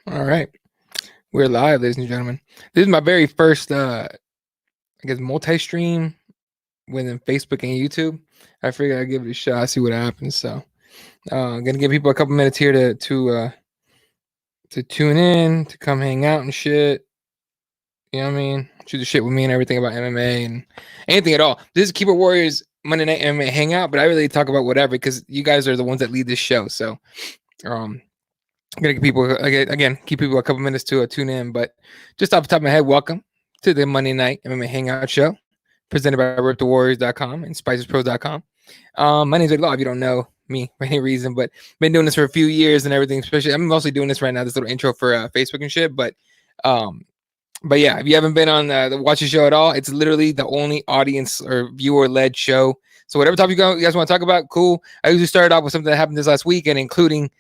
All right. We're live, ladies and gentlemen. This is my very first, multi-stream within Facebook and YouTube. I figured I'd give it a shot, see what happens. So, I'm gonna give people a couple minutes here to tune in, to come hang out and shit. You know what I mean? Shoot the shit with me and everything about MMA and anything at all. This is Keyboard Warriors Monday Night MMA Hangout, but I really talk about whatever because you guys are the ones that lead this show. So, I'm gonna give people again, keep people a couple minutes to tune in. But just off the top of my head, welcome to the Monday Night MMA Hangout show, presented by RipTheWarriors.com and SpicesPros.com. My name's Ed Law, if you don't know me for any reason, but been doing this for a few years and everything. Especially, I'm mostly doing this right now, this little intro for Facebook and shit. But yeah, if you haven't been on the watch the show at all, it's literally the only audience or viewer led show. So whatever topic you guys want to talk about, cool. I usually started off with something that happened this last weekend, including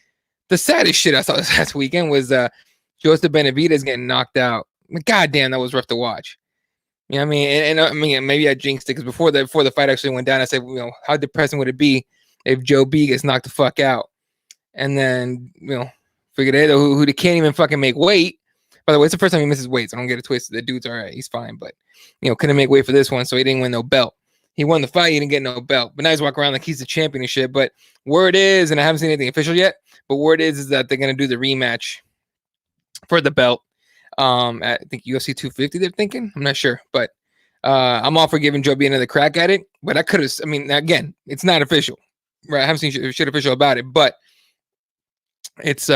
the saddest shit I saw this last weekend was Joseph Benavidez getting knocked out. God damn, that was rough to watch. You know what I mean? And I mean, maybe I jinxed it because before the fight actually went down, I said, how depressing would it be if Joe B gets knocked the fuck out? And then, figured out who can't even fucking make weight. By the way, it's the first time he misses weight, so I don't get it twisted. The dude's all right. He's fine, but, couldn't make weight for this one, so he didn't win no belt. He won the fight. He didn't get no belt. But now he's walking around like he's the champion and shit. But word is, and I haven't seen anything official yet, but word is that they're going to do the rematch for the belt at, I think, UFC 250, they're thinking. I'm not sure. But I'm all for giving Joe B another crack at it. But I could have, I mean, again, it's not official. Right? I haven't seen shit official about it. But it's,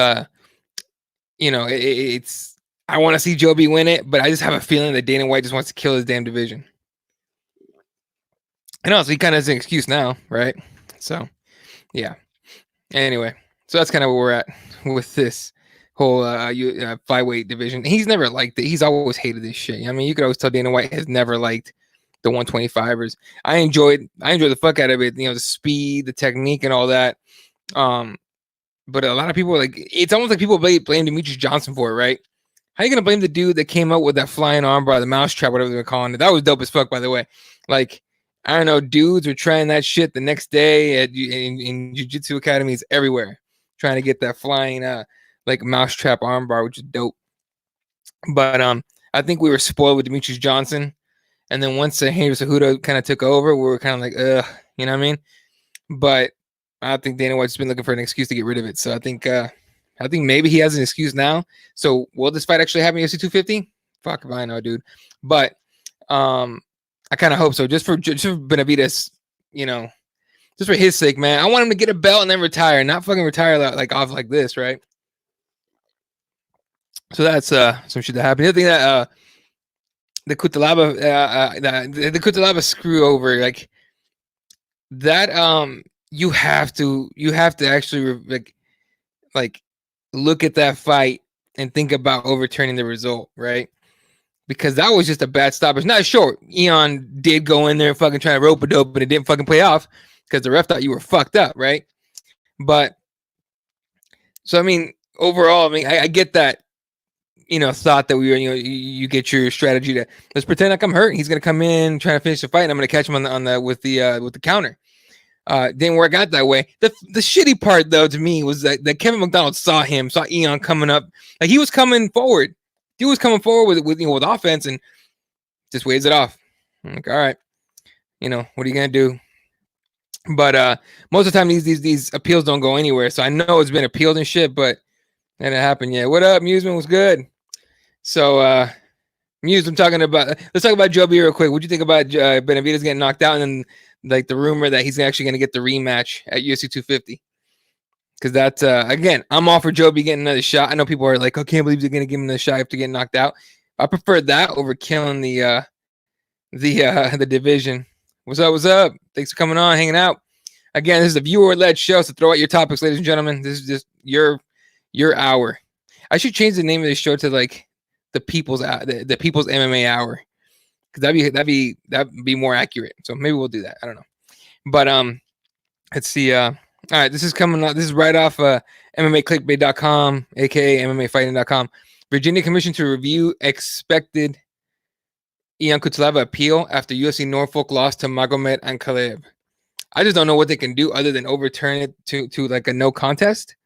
it's, I want to see Joe B win it. But I just have a feeling that Dana White just wants to kill his damn division. I know, so he kind of has an excuse now, right? So, yeah. Anyway, so that's kind of where we're at with this whole flyweight division. He's never liked it. He's always hated this shit. I mean, you could always tell Dana White has never liked the 125ers. I enjoy the fuck out of it. The speed, the technique, and all that. But a lot of people it's almost like people blame Demetrius Johnson for it, right? How are you gonna blame the dude that came up with that flying armbar, the mousetrap, whatever they were calling it? That was dope as fuck, by the way. Like, I don't know, dudes were trying that shit the next day in jiu-jitsu academies everywhere, trying to get that flying mousetrap armbar, which is dope. But I think we were spoiled with Demetrius Johnson, and then once Henry Cejudo kind of took over, we were kind of like, ugh, you know what I mean? But I think Dana White's been looking for an excuse to get rid of it. So I think maybe he has an excuse now. So will this fight actually happen in UFC 250? Fuck if I know, dude. But I kind of hope so. Just for Benavidez, just for his sake, man. I want him to get a belt and then retire, not fucking retire off like this, right? So that's some shit that happened. The other thing that the Kutalaba screw over, like that, you have to actually like look at that fight and think about overturning the result, right? Because that was just a bad stoppage. Not sure. Eon did go in there and fucking try to rope a dope, but it didn't fucking play off because the ref thought you were fucked up, right? But so I mean, overall, I mean, I get that, thought that we were, you get your strategy to let's pretend like I'm hurt. He's gonna come in trying to finish the fight, and I'm gonna catch him on the with the counter. Didn't work out that way. The shitty part though to me was that Kevin McDonald saw Eon coming up, like he was coming forward. He was coming forward with offense and just waves it off. I'm like, all right, what are you gonna do? But most of the time these appeals don't go anywhere. So I know it's been appealed and shit, but that didn't happen yet. What up, Musement? Was good. So Muse, let's talk about Joe B real quick. What'd you think about Benavidez getting knocked out and then the rumor that he's actually gonna get the rematch at UFC 250? Because that's again, I'm all for Joe B getting another shot. I know people are like, I can't believe they're gonna give him the shot after getting knocked out. I prefer that over killing the division. What's up? Thanks for coming on, hanging out. Again, this is a viewer-led show, so throw out your topics, ladies and gentlemen. This is just your hour. I should change the name of this show to like the people's MMA hour, because that'd be more accurate. So maybe we'll do that. I don't know, but let's see. All right, this is coming out. This is right off MMAclickbait.com, aka MMAfighting.com. Virginia Commission to review expected Ion Cutelaba appeal after UFC Norfolk lost to Magomed Ankalaev. I just don't know what they can do other than overturn it to like a no contest.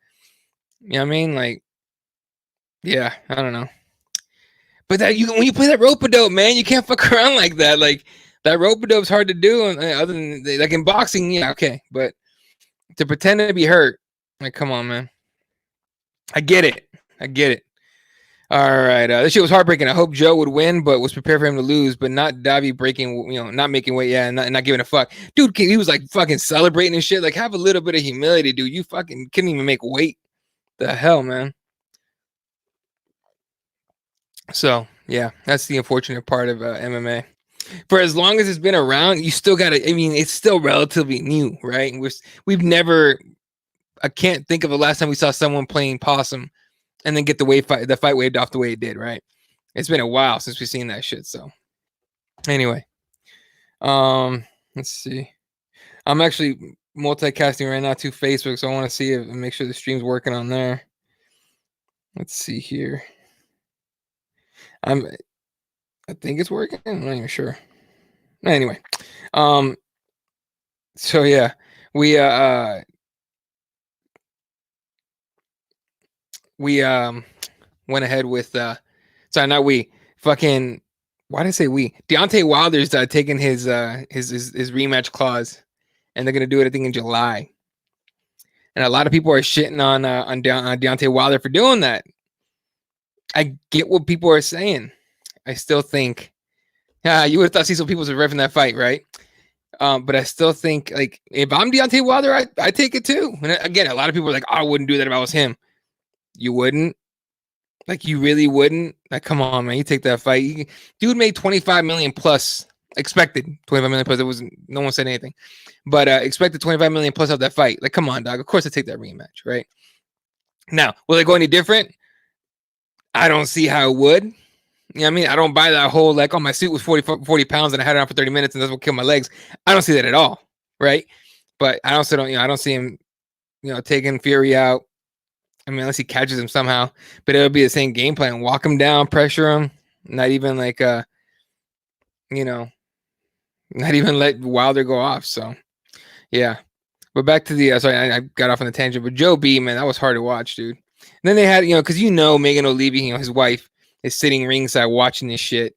You know what I mean? Like, yeah, I don't know. But that when you play that rope-a-dope, man, you can't fuck around like that. Like that rope-a-dope's hard to do. And other than like in boxing, yeah, okay. But to pretend to be hurt, like, come on, man. I get it. I get it. All right, this shit was heartbreaking. I hope Joe would win, but was prepared for him to lose, but not Davi breaking, not making weight, yeah, and not giving a fuck. Dude, he was like fucking celebrating and shit. Like, have a little bit of humility, dude. You fucking couldn't even make weight. The hell, man. So, yeah, that's the unfortunate part of MMA. For as long as it's been around, you still got to, I mean, it's still relatively new, right? We've never, I can't think of the last time we saw someone playing possum and then get the fight waved off the way it did, right? It's been a while since we've seen that shit. So anyway, let's see. I'm actually multicasting right now to Facebook, so I want to see and make sure the stream's working on there. Let's see here. I think it's working. I'm not even sure. Anyway, so yeah, we went ahead with sorry, not we. Fucking, why did I say we? Deontay Wilder's taking his rematch clause, and they're gonna do it, I think, in July. And a lot of people are shitting on Deontay Wilder for doing that. I get what people are saying. I still think, you would have thought Cecil Peoples was reffing that fight, right? But I still think, like, if I'm Deontay Wilder, I take it too. And again, a lot of people are like, I wouldn't do that if I was him. You wouldn't? Like, you really wouldn't? Like, come on, man. You take that fight. Dude made 25 million plus, expected 25 million plus. It wasn't, no one said anything, but expected 25 million plus of that fight. Like, come on, dog. Of course I take that rematch, right? Now, will it go any different? I don't see how it would. You know what I mean? I don't buy that whole, like, oh, my suit was 40 pounds and I had it on for 30 minutes and that's what killed my legs. I don't see that at all, right? But I also don't, I don't see him, taking Fury out. I mean, unless he catches him somehow, but it'll be the same game plan. Walk him down, pressure him, not even like, not even let Wilder go off. So, yeah. But back to the, sorry, I got off on the tangent, but Joe B, man, that was hard to watch, dude. And then they had, because Megan O'Leary, his wife, is sitting ringside watching this shit.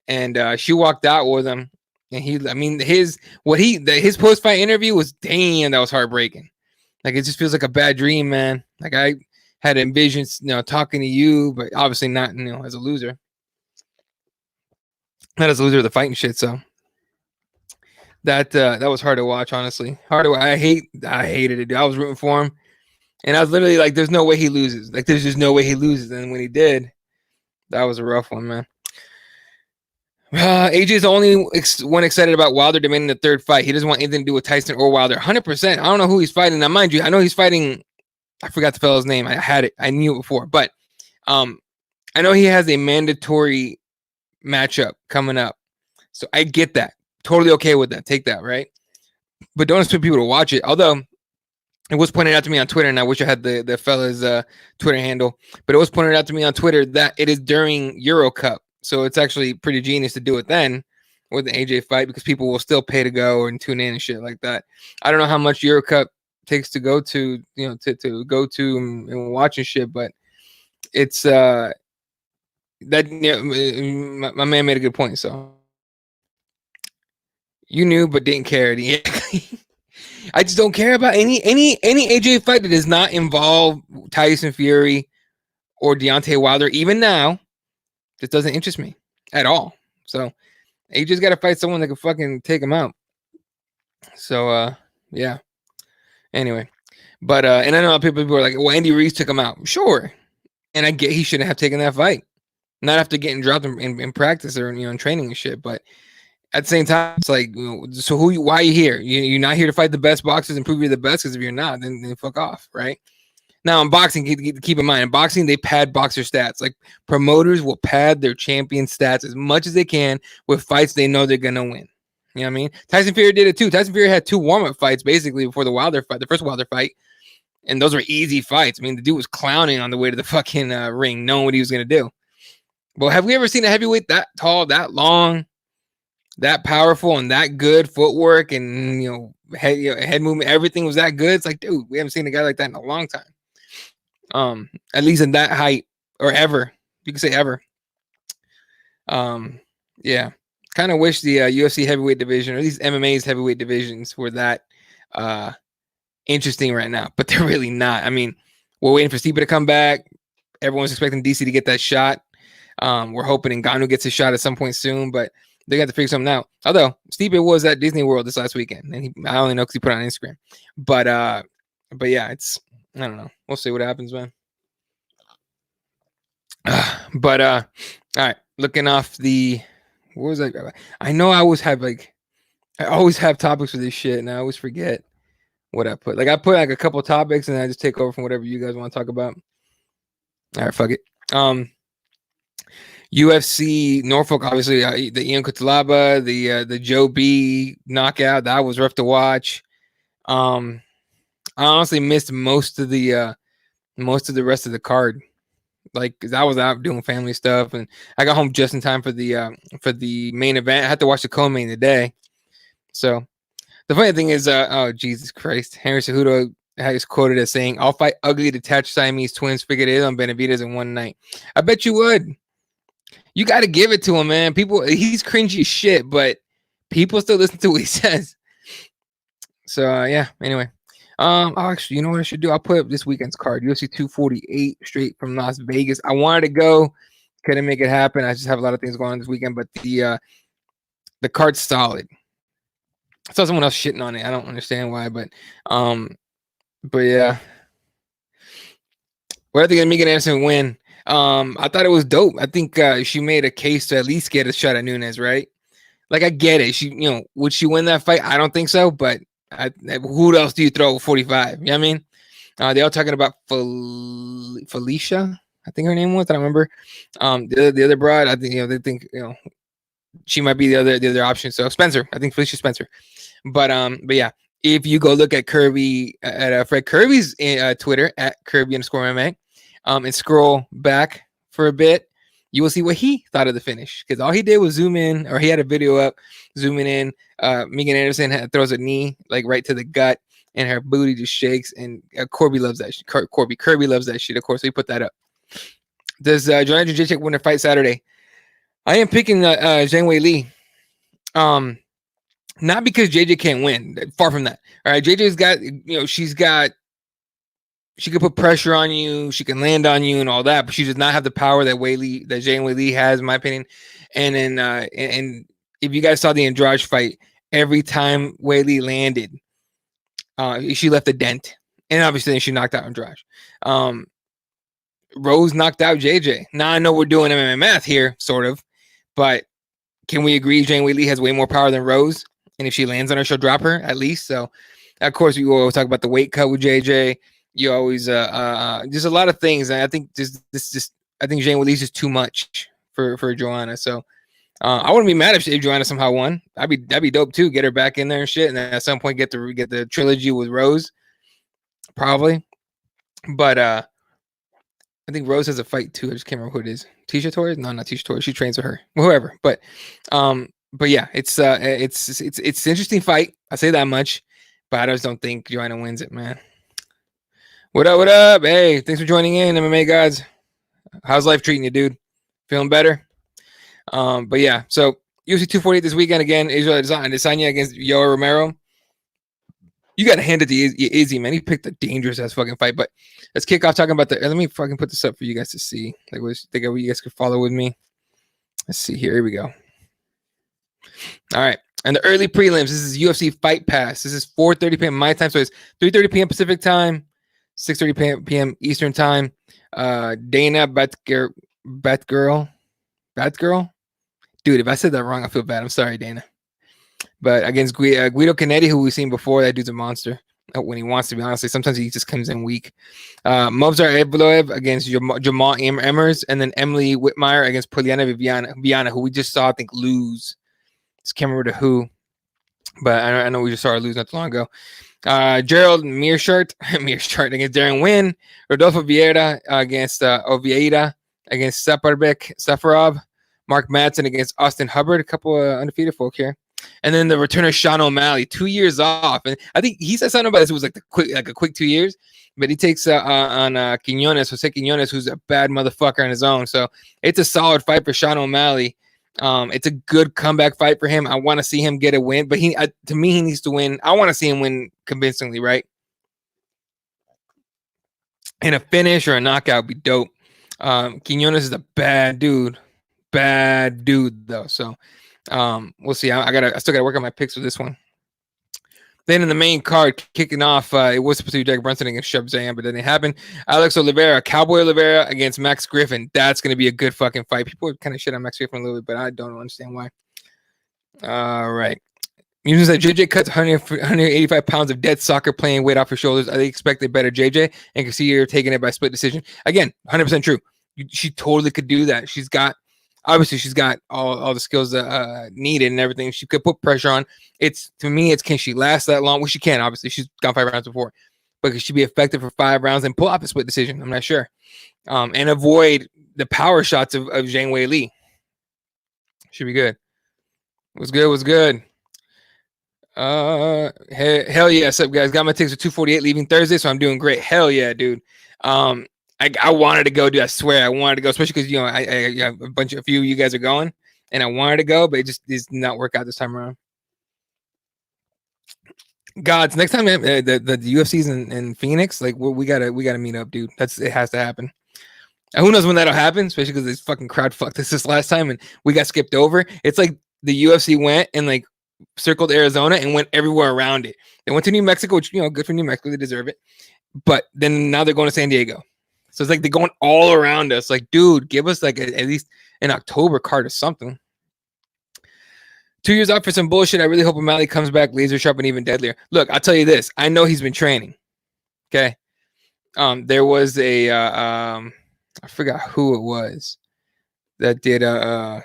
And she walked out with him. And his post-fight interview was, damn, that was heartbreaking. Like, it just feels like a bad dream, man. Like, I had envisioned, talking to you, but obviously not, as a loser. Not as a loser of the fighting shit. So that was hard to watch, honestly. I hated it, dude. I was rooting for him, and I was literally like, "There's no way he loses. Like, there's just no way he loses." And when he did, that was a rough one, man. AJ's the only one excited about Wilder demanding the third fight. He doesn't want anything to do with Tyson or Wilder. 100%. I don't know who he's fighting. Now, mind you, I know he's fighting. I forgot the fellow's name. I had it. I knew it before, but I know he has a mandatory matchup coming up, so I get that. Totally okay with that. Take that, right? But don't expect people to watch it. Although it was pointed out to me on Twitter, and I wish I had the fella's Twitter handle, but it was pointed out to me on Twitter that it is during Euro Cup. So it's actually pretty genius to do it then with the AJ fight, because people will still pay to go and tune in and shit like that. I don't know how much Euro Cup takes to go to, to go to and watch and shit, but it's that, my man made a good point. So you knew but didn't care. I just don't care about any AJ fight that does not involve Tyson Fury or Deontay Wilder. Even now, this doesn't interest me at all. So AJ's got to fight someone that can fucking take him out. So yeah. Anyway, but and I know people are like, well, Andy Ruiz took him out. Sure, and I get he shouldn't have taken that fight, not after getting dropped in practice or in training and shit. But at the same time, it's like, so why are you here? You're not here to fight the best boxers and prove you're the best, because if you're not, then fuck off, right? Now, in boxing, keep in mind, in boxing, they pad boxer stats. Like, promoters will pad their champion stats as much as they can with fights they know they're going to win. You know what I mean? Tyson Fury did it too. Tyson Fury had 2 warm-up fights, basically, before the first Wilder fight. And those were easy fights. I mean, the dude was clowning on the way to the fucking ring, knowing what he was going to do. But have we ever seen a heavyweight that tall, that long, that powerful, and that good footwork and head movement? Everything was that good. It's like, dude, we haven't seen a guy like that in a long time. At least in that height or ever. You can say ever. Yeah. Kind of wish the UFC heavyweight division or these MMA's heavyweight divisions were that interesting right now, but they're really not. I mean, we're waiting for Stipe to come back. Everyone's expecting DC to get that shot. We're hoping Ngannou gets a shot at some point soon, but they got to figure something out. Although Stipe was at Disney World this last weekend, and I only know because he put it on Instagram. But yeah, it's I don't know. We'll see what happens, man. But all right, looking off the what was that? I know I always have topics for this shit, and I always forget what I put. Like I put like a couple topics, and I just take over from whatever you guys want to talk about. All right, fuck it. UFC Norfolk, obviously the Ian Cutelaba, the Joe B knockout, that was rough to watch. I honestly missed most of the rest of the card. Like, cause I was out doing family stuff, and I got home just in time for the main event. I had to watch the co-main today. So the funny thing is, oh Jesus Christ, Henry Cejudo is quoted as saying, "I'll fight ugly detached Siamese twins Figueiredo and Benavidez in one night." I bet you would. You got to give it to him, man. People, he's cringy as shit, but people still listen to what he says. So yeah. Anyway. Actually, you know what I should do? I'll put up this weekend's card. UFC 248 straight from Las Vegas. I wanted to go, couldn't make it happen. I just have a lot of things going on this weekend, but the card's solid. I saw someone else shitting on it. I don't understand why, but yeah. What I think Megan Anderson win. I thought it was dope. I think she made a case to at least get a shot at Nunes, right? Like I get it. She, would she win that fight? I don't think so, but who else do you throw 45? You know what I mean? They all talking about Felicia, I think her name was. I don't remember. The other broad, I think they think she might be the other option. So Spencer, I think Felicia Spencer. But yeah, if you go look at Kirby at Fred Kirby's Twitter at Kirby_MMA, and scroll back for a bit, you will see what he thought of the finish. Because all he did was zoom in, or he had a video up, zooming in. Megan Anderson throws a knee like right to the gut, and her booty just shakes. And Kirby loves that shit. Kirby loves that shit, of course. So he put that up. Does Joanna Jędrzejczyk win a fight Saturday? I am picking Zhang Weili. Not because JJ can't win. Far from that. All right, JJ's got, she could put pressure on you. She can land on you and all that, but she does not have the power that Zhang Weili has, in my opinion. And then, and if you guys saw the Andrade fight, every time Weili landed, she left a dent, and obviously she knocked out Andrade. Rose knocked out JJ. Now I know we're doing MMA math here, sort of, but can we agree Zhang Weili has way more power than Rose? And if she lands on her, she'll drop her at least. So, of course, we will talk about the weight cut with JJ. You always there's a lot of things, and I think I think Zhang Weili's just too much for Joanna. So I wouldn't be mad if Joanna somehow won. That'd be dope too. Get her back in there and shit, and then at some point get the trilogy with Rose, probably. But I think Rose has a fight too. I just can't remember who it is. Tisha Torres? No, not Tisha Torres. She trains with her. Whoever. But yeah, it's an interesting fight. I say that much, but I just don't think Joanna wins it, man. What up? What up? Hey, thanks for joining in, MMA gods. How's life treating you, dude? Feeling better? But yeah, so UFC 248 this weekend again. Israel Adesanya against Yoel Romero. You got to hand it to Izzy, man. He picked a dangerous ass fucking fight. But let's kick off talking about let me fucking put this up for you guys to see. Like, you guys could follow with me. Let's see here. Here we go. All right. And the early prelims. This is UFC Fight Pass. This is 4:30 p.m. my time, so it's 3:30 p.m. Pacific time, 6:30 p.m. Eastern time. Dana Batgirl. Dude, if I said that wrong, I feel bad. I'm sorry, Dana. But against Guido Canetti, who we've seen before, that dude's a monster when he wants to be, honestly. Sometimes he just comes in weak. Movsar Evloev against Jamal Emmers, and then Emily Whitmire against Poliana Viana, who we just saw, I think, lose. Just can't remember to who, but I know we just saw her lose not too long ago. Gerald Mearshart against Darren Wynn. Rodolfo Vieira against Oviedo against Safarov. Mark Madsen against Austin Hubbard. A couple of undefeated folk here. And then the return of Sean O'Malley, 2 years off. And I think he said something about this. It was like a quick 2 years. But he takes on Quinones, Jose Quinones, who's a bad motherfucker on his own. So it's a solid fight for Sean O'Malley. It's a good comeback fight for him. I want to see him get a win, but to me, he needs to win. I want to see him win convincingly, right? And a finish or a knockout would be dope. Quinones is a bad dude though. So we'll see. I still gotta work on my picks for this one. Then in the main card, kicking off, it was supposed to be Jack Brunson against Shabzam, but it didn't happen. Alex Oliveira, Cowboy Oliveira against Max Griffin. That's going to be a good fucking fight. People kind of shit on Max Griffin a little bit, but I don't understand why. All right. Musings that JJ cuts 185 pounds of dead soccer playing weight off her shoulders. I expected better JJ and can see her taking it by split decision. Again, 100% true. She totally could do that. She's got all the skills needed and everything. She could put pressure on. To me, can she last that long? Well, she can, obviously. She's gone 5 rounds before. But could she be effective for 5 rounds and pull off a split decision? I'm not sure. And avoid the power shots of Zhang Wei Li. Should be good. Was good. Hell yeah. What's up, guys? Got my tickets for 248 leaving Thursday, so I'm doing great. Hell yeah, dude. I wanted to go, dude. I swear I wanted to go, especially because, I a few of you guys are going, and I wanted to go, but it just did not work out this time around. Gods, next time the UFC's in Phoenix, like we gotta meet up, dude. It has to happen. And who knows when that'll happen, especially because this fucking crowd fucked us this last time and we got skipped over. It's like the UFC went and like circled Arizona and went everywhere around it. They went to New Mexico, which, good for New Mexico, they deserve it. But then now they're going to San Diego. So it's like they're going all around us. Like, dude, give us like at least an October card or something. 2 years out for some bullshit. I really hope O'Malley comes back laser sharp and even deadlier. Look, I'll tell you this. I know he's been training. Okay. There was I forgot who it was that did a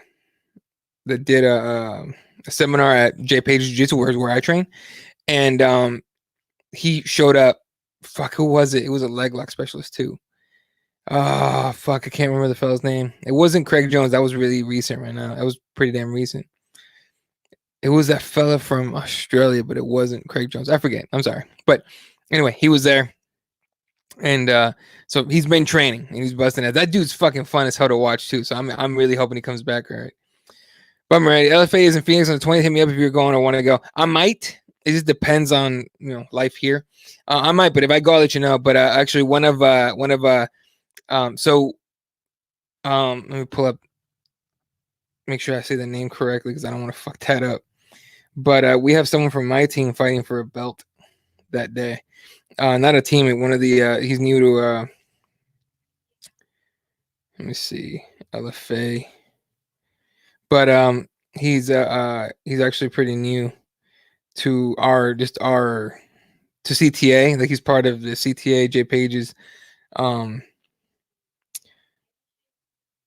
seminar at J Page Jiu-Jitsu where I train. And he showed up. Fuck, who was it? It was a leg lock specialist too. Oh, fuck, I can't remember the fellow's name. It wasn't Craig Jones. That was really recent right now. That was pretty damn recent. It was that fella from Australia, but it wasn't Craig Jones. I forget. I'm sorry. But anyway, he was there. And so he's been training and he's busting it. That dude's fucking fun as hell to watch too. So I'm really hoping he comes back. All right. But I'm ready. LFA is in Phoenix on the 20th. Hit me up if you're going or want to go. I might. It just depends on life here. I might, but if I go, I'll let you know. But actually, let me pull up, make sure I say the name correctly because I don't want to fuck that up. But we have someone from my team fighting for a belt that day. Not a teammate, one of the he's new to let me see, LFA. But he's actually pretty new to to CTA. Like he's part of the CTA J Pages.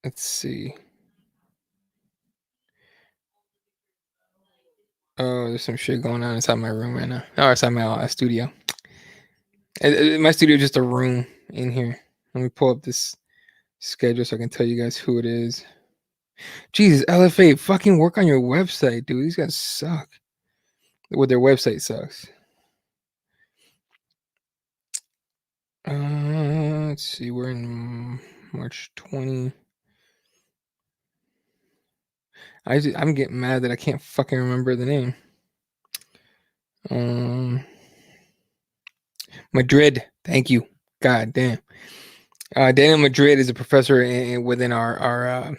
Let's see. Oh, there's some shit going on inside my room right now. Oh, inside my studio. My studio is just a room in here. Let me pull up this schedule so I can tell you guys who it is. Jesus, LFA, fucking work on your website, dude. These guys suck. Well, their website sucks. Let's see. We're in March 20. I'm getting mad that I can't fucking remember the name. Madrid. Thank you. God damn. Daniel Madrid is a professor within our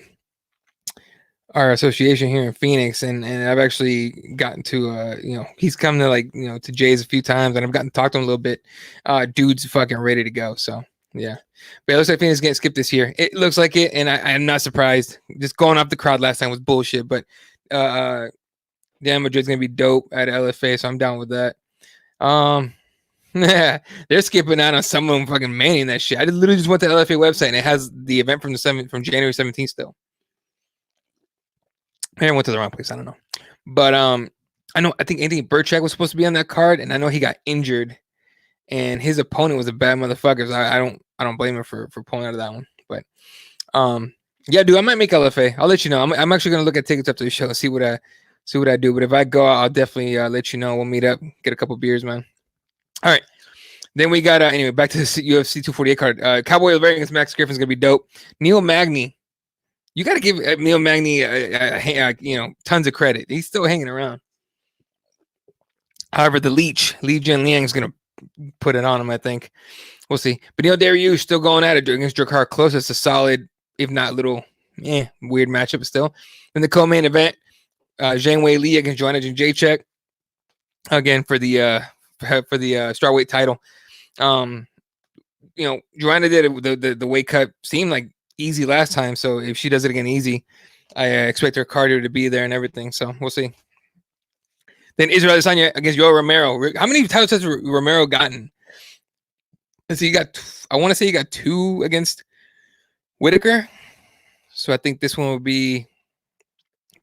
association here in Phoenix, and I've actually gotten to he's come to to Jay's a few times, and I've gotten to talk to him a little bit. Dude's fucking ready to go. So yeah, but it looks like Phoenix is getting skipped this year. It looks like it, and I am not surprised. Just going off the crowd last time was bullshit, but Dan Madrid's gonna be dope at LFA, so I'm down with that. Yeah, they're skipping out on some of them fucking manning that shit. I literally just went to the LFA website and it has the event from January 17th still. Maybe I went to the wrong place. I don't know. But I think Anthony Burchak was supposed to be on that card, and I know he got injured, and his opponent was a bad motherfucker. So I don't blame him for pulling out of that one. But yeah, dude, I might make LFA. I'll let you know. I'm actually gonna look at tickets up to the show, see what See what I do. But if I go, I'll definitely let you know. We'll meet up, get a couple beers, man. All right. Then we got anyway back to the UFC 248 card. Cowboy Oliveira against Max Griffin's gonna be dope. Neil Magny, you got to give Neil Magny tons of credit. He's still hanging around. However, the Leech, Li Jinliang, is gonna put it on him. I think we'll see. But Dariush still going at it against Drakkar Close. It's a solid, if not little, weird matchup still. In the co-main event, Zhang Wei Li against Joanna Jędrzejczyk again for the strawweight title. Joanna did the weight cut seemed like easy last time, so if she does it again easy, I expect her cardio to be there and everything. So we'll see. Then Israel Adesanya against Yoel Romero. How many titles has Romero gotten? Let's see, I want to say he got 2 against Whitaker. So I think this one would be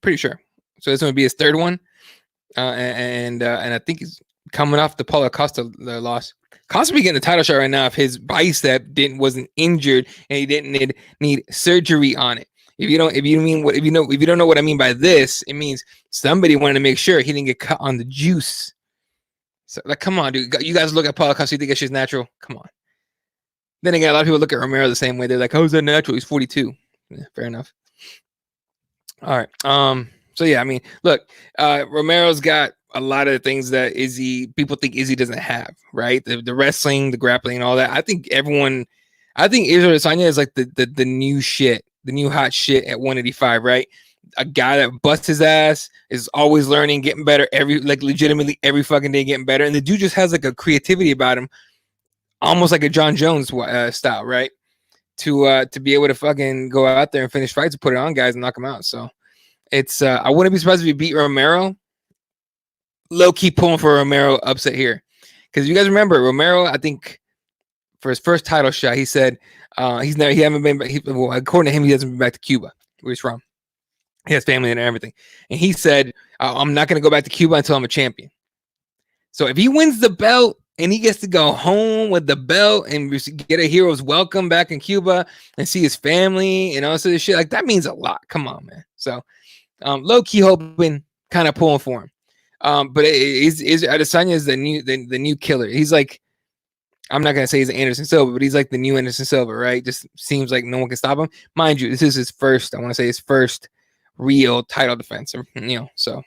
pretty sure. So this one would be his 3rd one. And I think he's coming off the Paulo Costa loss. Costa be getting the title shot right now if his bicep wasn't injured and he didn't need surgery on it. If you don't know what I mean by this, it means somebody wanted to make sure he didn't get cut on the juice. So like, come on, dude. You guys look at Paulo Costa, you think it's just natural? Come on. Then again, a lot of people look at Romero the same way. They're like, "How is that natural? He's 42." Yeah, fair enough. All right. So yeah, I mean, look, Romero's got a lot of the things that people think Izzy doesn't have, right? The wrestling, the grappling, and all that. I think Israel Adesanya is like the new shit, the new hot shit at 185, right? A guy that busts his ass, is always learning, getting better legitimately every fucking day, getting better. And the dude just has like a creativity about him, almost like a John Jones style, right? To be able to fucking go out there and finish fights and put it on guys and knock them out. So it's I wouldn't be surprised if he beat Romero. Low key pulling for Romero upset here, because you guys remember Romero, I think for his first title shot, he said according to him, he hasn't been back to Cuba, where he's from. He has family and everything, and he said, "I'm not going to go back to Cuba until I'm a champion." So if he wins the belt and he gets to go home with the belt and get a hero's welcome back in Cuba and see his family and all this shit, like that means a lot. Come on, man. So low key hoping, kind of pulling for him. But Adesanya is the new killer. He's like, I'm not gonna say he's Anderson Silva, but he's like the new Anderson Silva, right? Just seems like no one can stop him. Mind you, this is his first. I want to say his first real title defense. So.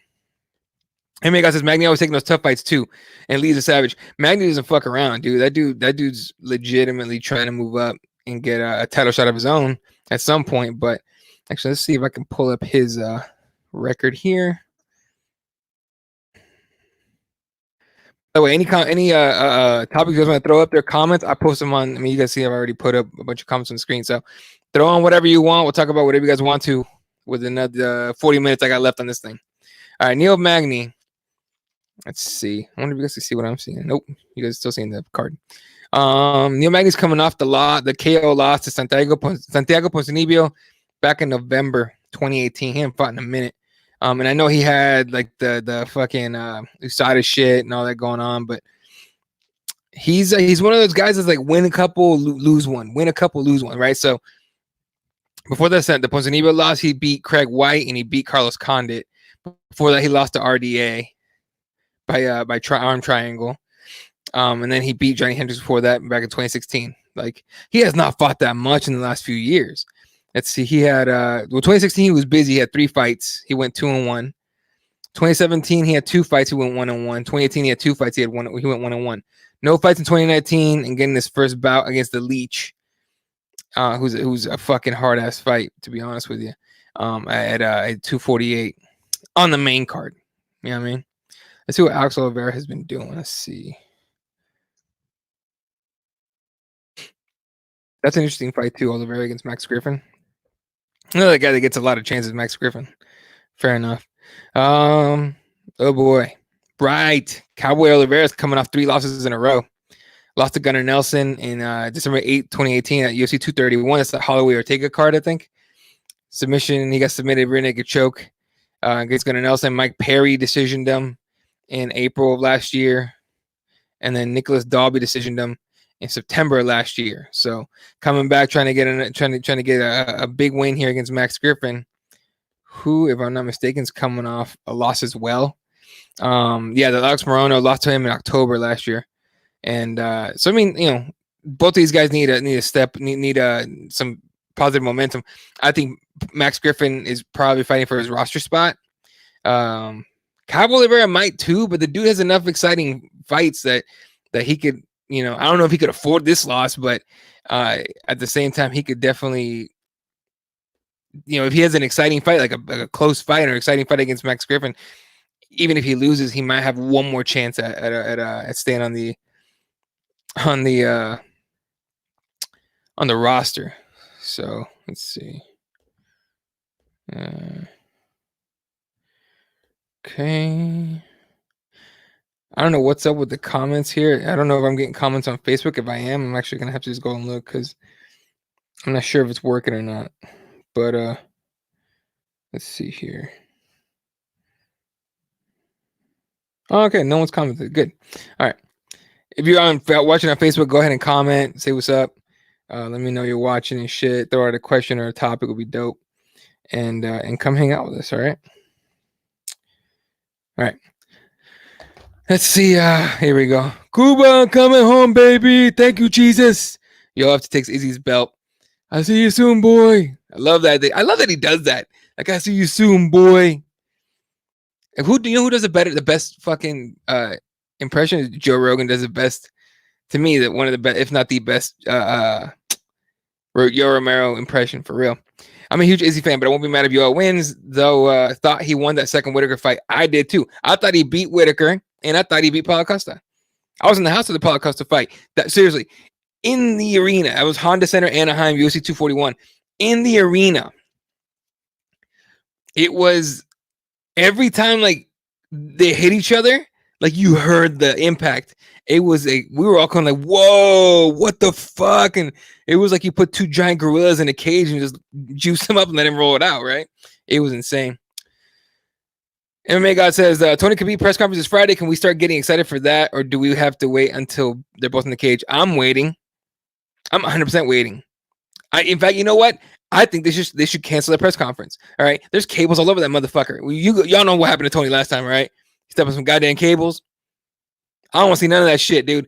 And Magny says Magny always taking those tough fights too, and Lee's a savage. Magny doesn't fuck around, dude. That dude's legitimately trying to move up and get a title shot of his own at some point. But actually, let's see if I can pull up his record here. By the way, any topics you guys want to throw up there, comments, I post them on. I mean, you guys see I've already put up a bunch of comments on the screen. So throw on whatever you want. We'll talk about whatever you guys want to within another 40 minutes I got left on this thing. All right, Neil Magny. Let's see. I wonder if you guys can see what I'm seeing. Nope. You guys are still seeing the card. Neil Magny's coming off the KO loss to Santiago Ponzinibbio back in November 2018. He hadn't fought in a minute. And I know he had like the fucking USADA shit and all that going on, but he's one of those guys that's like win a couple, lose one, right? So before that, the Ponzinibbio loss, he beat Craig White and he beat Carlos Condit. Before that, he lost to RDA by arm triangle. And then he beat Johnny Hendricks before that back in 2016. Like, he has not fought that much in the last few years. Let's see. He had 2016 he was busy. He had 3 fights. He went 2-1. 2017 he had 2 fights. He went 1-1. 2018 he had 2 fights. He went 1-1. No fights in 2019 and getting his first bout against the Leech, who's a fucking hard ass fight, to be honest with you. At 248 on the main card. You know what I mean? Let's see what Alex Oliveira has been doing. Let's see. That's an interesting fight too, Oliveira against Max Griffin. Another guy that gets a lot of chances, Max Griffin. Fair enough. Oh boy. Right. Cowboy Oliveira's coming off 3 losses in a row. Lost to Gunnar Nelson in December 8, 2018 at UFC 231. That's the Holloway Ortega card, I think. Submission. He got submitted rear naked choke against Gunnar Nelson. Mike Perry decisioned him in April of last year. And then Nicholas Dalby decisioned him in September last year. So coming back, trying to get a big win here against Max Griffin, who, if I'm not mistaken, is coming off a loss as well. The Alex Morono lost to him in October last year, and so I mean, both of these guys need a step, need some positive momentum. I think Max Griffin is probably fighting for his roster spot. Cabo Oliveira might too, but the dude has enough exciting fights that he could, I don't know if he could afford this loss, but at the same time, he could definitely, if he has an exciting fight, like a close fight or exciting fight against Max Griffin, even if he loses, he might have one more chance at staying on the roster. So let's see. Okay. I don't know what's up with the comments here. I don't know if I'm getting comments on Facebook. If I am, I'm actually gonna have to just go and look because I'm not sure if it's working or not. But let's see here. Oh, okay, no one's commented. Good. All right. If you're watching on Facebook, go ahead and comment. Say what's up. Let me know you're watching and shit. Throw out a question or a topic would be dope. And come hang out with us. All right. All right. Let's see. Here we go. Cuba coming home, baby. Thank you, Jesus. You'll have to take Izzy's belt. I see you soon, boy. I love that. I love that he does that. Like, I see you soon, boy. And who do you know who does the best fucking impression? Joe Rogan does the best. To me, that one of the best, if not the best, Yo Romero impression for real. I'm a huge Izzy fan, but I won't be mad if Yoel wins. Though thought he won that second Whitaker fight. I did too. I thought he beat Whitaker, and I thought he beat Paulo Costa. I was in the house of the Paulo Costa fight. That seriously, in the arena. I was Honda Center, Anaheim, UFC 241. In the arena, it was every time like they hit each other, like you heard the impact. We were all kind of like, whoa, what the fuck? And it was like you put two giant gorillas in a cage and just juice them up and let him roll it out, right? It was insane. MMA God says, Tony Khabib press conference is Friday. Can we start getting excited for that? Or do we have to wait until they're both in the cage? I'm waiting. I'm 100% waiting. In fact, you know what? I think they should cancel the press conference. All right. There's cables all over that motherfucker. Y'all know what happened to Tony last time, right? He stepped on some goddamn cables. I don't want to see none of that shit, dude.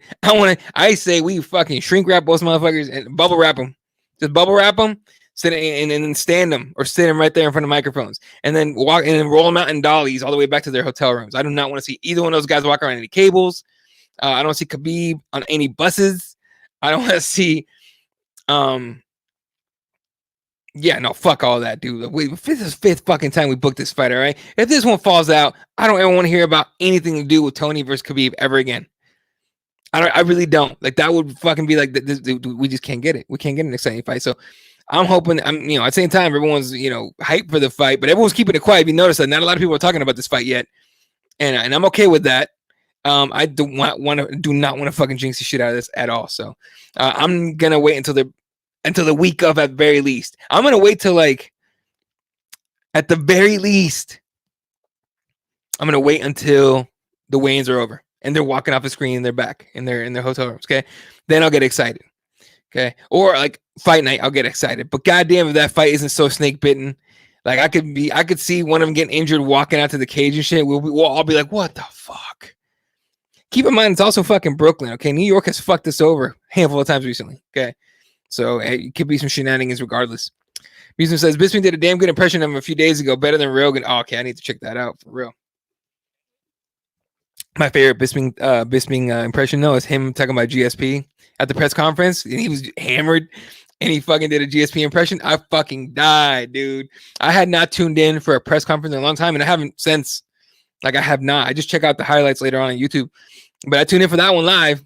I say we fucking shrink wrap those motherfuckers and bubble wrap them. Just bubble wrap them, sit and then stand them or sit them right there in front of microphones and then walk and then roll them out in dollies all the way back to their hotel rooms. I do not want to see either one of those guys walk around any cables. I don't want to see Khabib on any buses. I don't want to see, yeah, no, fuck all that, dude. This is fifth fucking time we booked this fight, all right? If this one falls out, I don't ever want to hear about anything to do with Tony versus Khabib ever again. I really don't. Like, that would fucking be like, we just can't get it. We can't get an exciting fight. So I'm hoping, at the same time, everyone's, hyped for the fight, but everyone's keeping it quiet. If you notice that not a lot of people are talking about this fight yet. And I'm okay with that. I do not want to fucking jinx the shit out of this at all. So I'm going to wait until the week of, at the very least. I'm going to wait till at the very least, I'm going to wait until the weigh-ins are over and they're walking off the screen and they're back in their hotel rooms. Okay. Then I'll get excited. Okay. Or like fight night, I'll get excited. But goddamn, if that fight isn't so snake bitten, like I could see one of them getting injured walking out to the cage and shit. We'll all be like, what the fuck? Keep in mind, it's also fucking Brooklyn. Okay. New York has fucked us over a handful of times recently. Okay. So it could be some shenanigans regardless. Bisping says, Bisping did a damn good impression of him a few days ago, better than Rogan. Oh, okay, I need to check that out for real. My favorite Bisping impression, though, is him talking about GSP at the press conference, and he was hammered, and he fucking did a GSP impression. I fucking died, dude. I had not tuned in for a press conference in a long time, and I haven't since. Like, I have not. I just check out the highlights later on YouTube. But I tuned in for that one live.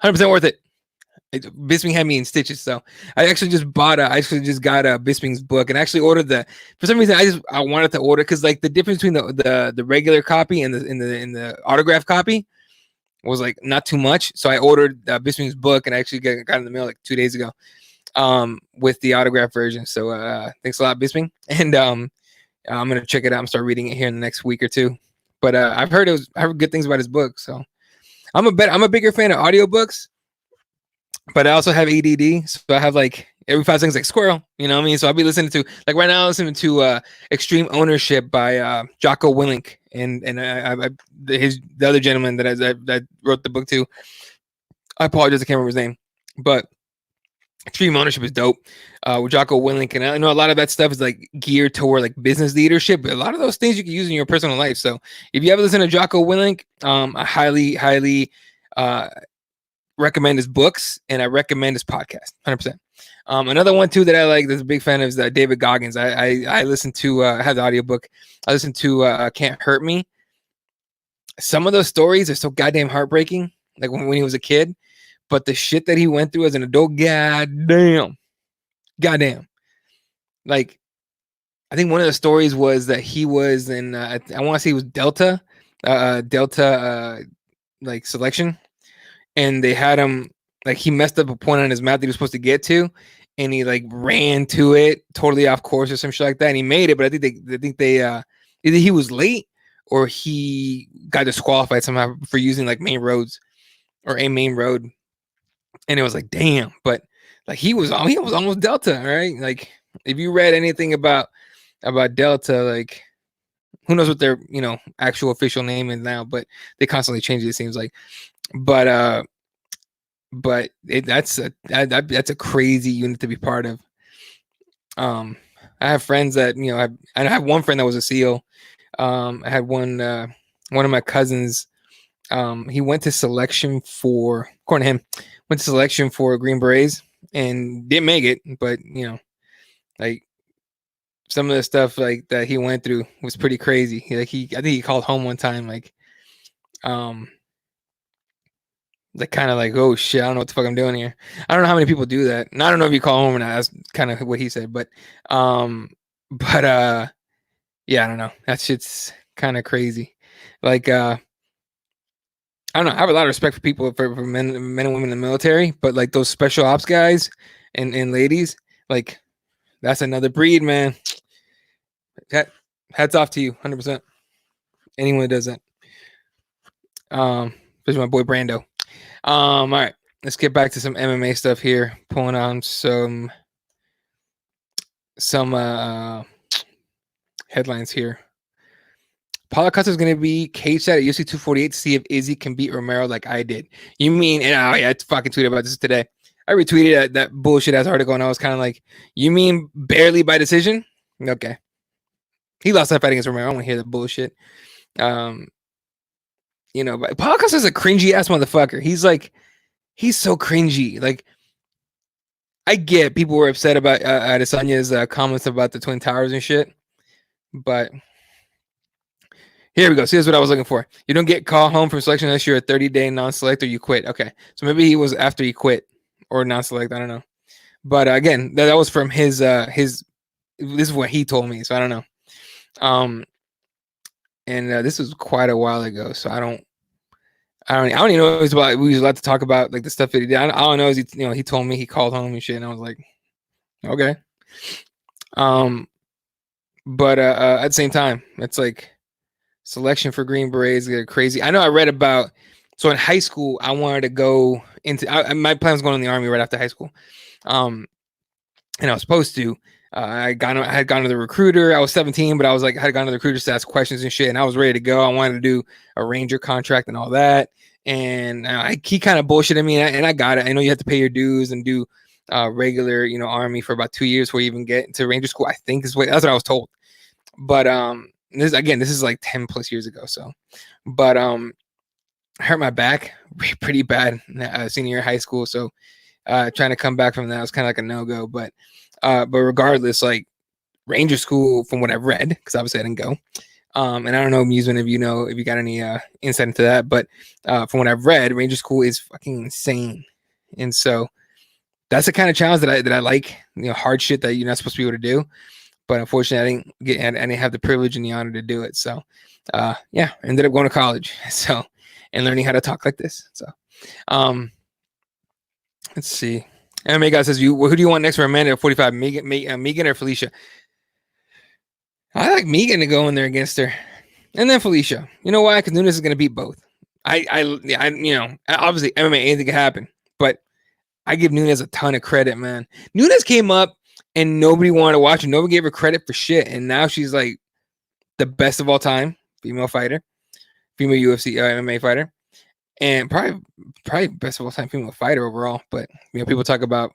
100% worth it. Bisping had me in stitches, so I actually just got Bisping's book and actually ordered for some reason I wanted to order because like the difference between the regular copy and the autograph copy was like not too much, so I ordered Bisping's book and I actually got in the mail like 2 days ago with the autograph version. So thanks a lot, Bisping, and I'm gonna check it out and start reading it here in the next week or two. But I've heard good things about his book, so I'm a bigger fan of audiobooks. But I also have ADD, so I have like every 5 seconds like squirrel, you know what I mean? So I'll be listening to, like right now I'm listening to Extreme Ownership by Jocko Willink and the other gentleman that wrote the book too. I apologize, I can't remember his name, but Extreme Ownership is dope. With Jocko Willink, and I know a lot of that stuff is like geared toward like business leadership, but a lot of those things you can use in your personal life. So if you ever listen to Jocko Willink, I highly recommend his books, and I recommend his podcast 100%. Another one too that I like, that's a big fan of, is David Goggins. I listen to I have the audiobook. I listen to Can't Hurt Me. Some of those stories are so goddamn heartbreaking, like when he was a kid, but the shit that he went through as an adult, goddamn. Like, I think one of the stories was that he was in I want to say it was Delta like selection, and they had him, like, he messed up a point on his map that he was supposed to get to, and he like ran to it totally off course or some shit like that, and he made it, but I think they either he was late or he got disqualified somehow for using like main roads or a main road, and it was like, damn. But like he was almost Delta, right? Like if you read anything about Delta, like who knows what their actual official name is now, but they constantly change it, it seems like. But that's a crazy unit to be part of. I have friends that I have one friend that was a SEAL. I had one of my cousins. He went to selection for, according to him, went to selection for Green Berets and didn't make it. But like some of the stuff like that he went through was pretty crazy. I think he called home one time, like kind of like, oh shit, I don't know what the fuck I'm doing here. I don't know how many people do that, and I don't know if you call home or not. That's kind of what he said, but yeah, I don't know. That shit's kind of crazy. Like I don't know. I have a lot of respect for people, for men and women in the military, but like those special ops guys and ladies, like that's another breed, man. Hats off to you, 100%. Anyone that does that. Especially my boy Brando. All right, let's get back to some MMA stuff here. Pulling on some headlines here. Paulo Costa is going to be caged at UFC 248 to see if Izzy can beat Romero like I did. You mean, and I fucking tweeted about this today. I retweeted that bullshit ass article, and I was kind of like, you mean barely by decision? Okay. He lost that fight against Romero. I don't want to hear the bullshit. But Paulo Costa is a cringy ass motherfucker. He's so cringy. Like, I get people were upset about Adesanya's comments about the Twin Towers and shit, but here we go. See, here's what I was looking for. You don't get called home from selection unless you're a 30-day non-select or you quit. Okay, so maybe he was after he quit or non-select. I don't know, but again, that was from his. This is what he told me, so I don't know. And this was quite a while ago, so I don't even know what it was about. We was allowed to talk about like the stuff that he did. I don't know. He told me he called home and shit, and I was like, okay. But at the same time, it's like selection for Green Berets get crazy. I know I read about. So in high school, I wanted to go into. My plan was going in the Army right after high school, and I was supposed to. I had gone to the recruiter. I was 17, but I had gone to the recruiter to ask questions and shit, and I was ready to go. I wanted to do a Ranger contract and all that, and he kind of bullshitted me, and I got it. I know you have to pay your dues and do regular, Army for about 2 years before you even get to Ranger school. I think that's what I was told. But this is like 10 plus years ago. So, but I hurt my back pretty bad senior year of high school. So, trying to come back from that was kind of like a no-go. But regardless, like Ranger school, from what I've read, because obviously I didn't go. And I don't know, Musman, if you got any insight into that, but from what I've read, Ranger school is fucking insane. And so that's the kind of challenge that I like, hard shit that you're not supposed to be able to do. But unfortunately, I didn't have the privilege and the honor to do it. So, ended up going to college. So, and learning how to talk like this. So, let's see. MMA guy says, who do you want next for Amanda at 45? Megan or Felicia? I like Megan to go in there against her, and then Felicia. You know why? Because Nunes is going to beat both. Obviously MMA, anything can happen, but I give Nunes a ton of credit, man. Nunes came up and nobody wanted to watch her. Nobody gave her credit for shit. And now she's like the best of all time, female fighter, female UFC MMA fighter, and probably best of all time female fighter overall. But people talk about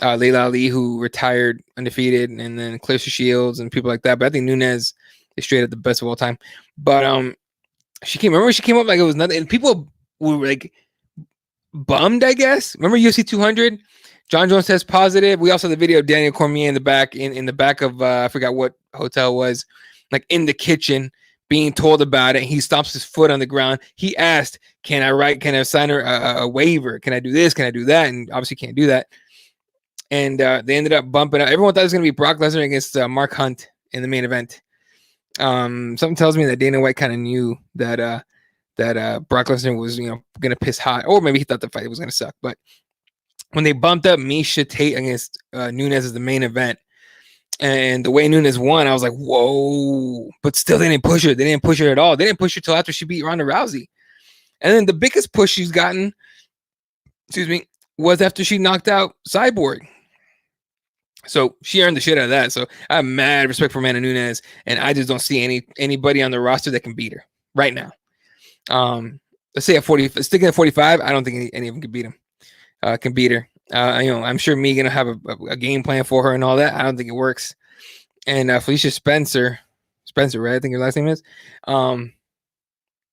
Layla Ali, who retired undefeated, and then Clarissa Shields and people like that. But I think Nunes is straight up the best of all time. But she came up like it was nothing, and people were like bummed, I guess. Remember UFC 200? John Jones tests positive. We also had the video of Daniel Cormier in the back of I forgot what hotel it was, like in the kitchen, being told about it. He stomps his foot on the ground. He asked, "Can I sign her a waiver? Can I do this? Can I do that?" And obviously can't do that. And they ended up bumping up. Everyone thought it was going to be Brock Lesnar against Mark Hunt in the main event. Something tells me that Dana White kind of knew that Brock Lesnar was going to piss hot, or maybe he thought the fight was going to suck. But when they bumped up Miesha Tate against Nunes as the main event, and the way Nunes won, I was like, whoa. But still, they didn't push her. They didn't push her at all. They didn't push her till after she beat Ronda Rousey. And then the biggest push she's gotten, was after she knocked out Cyborg. So she earned the shit out of that. So I have mad respect for Amanda Nunes, and I just don't see anybody on the roster that can beat her right now. Let's say at 40, sticking at 45, I don't think any of them can beat him. Can beat her. I'm sure Megan will have a game plan for her and all that. I don't think it works. And Felicia Spencer, right? I think her last name is.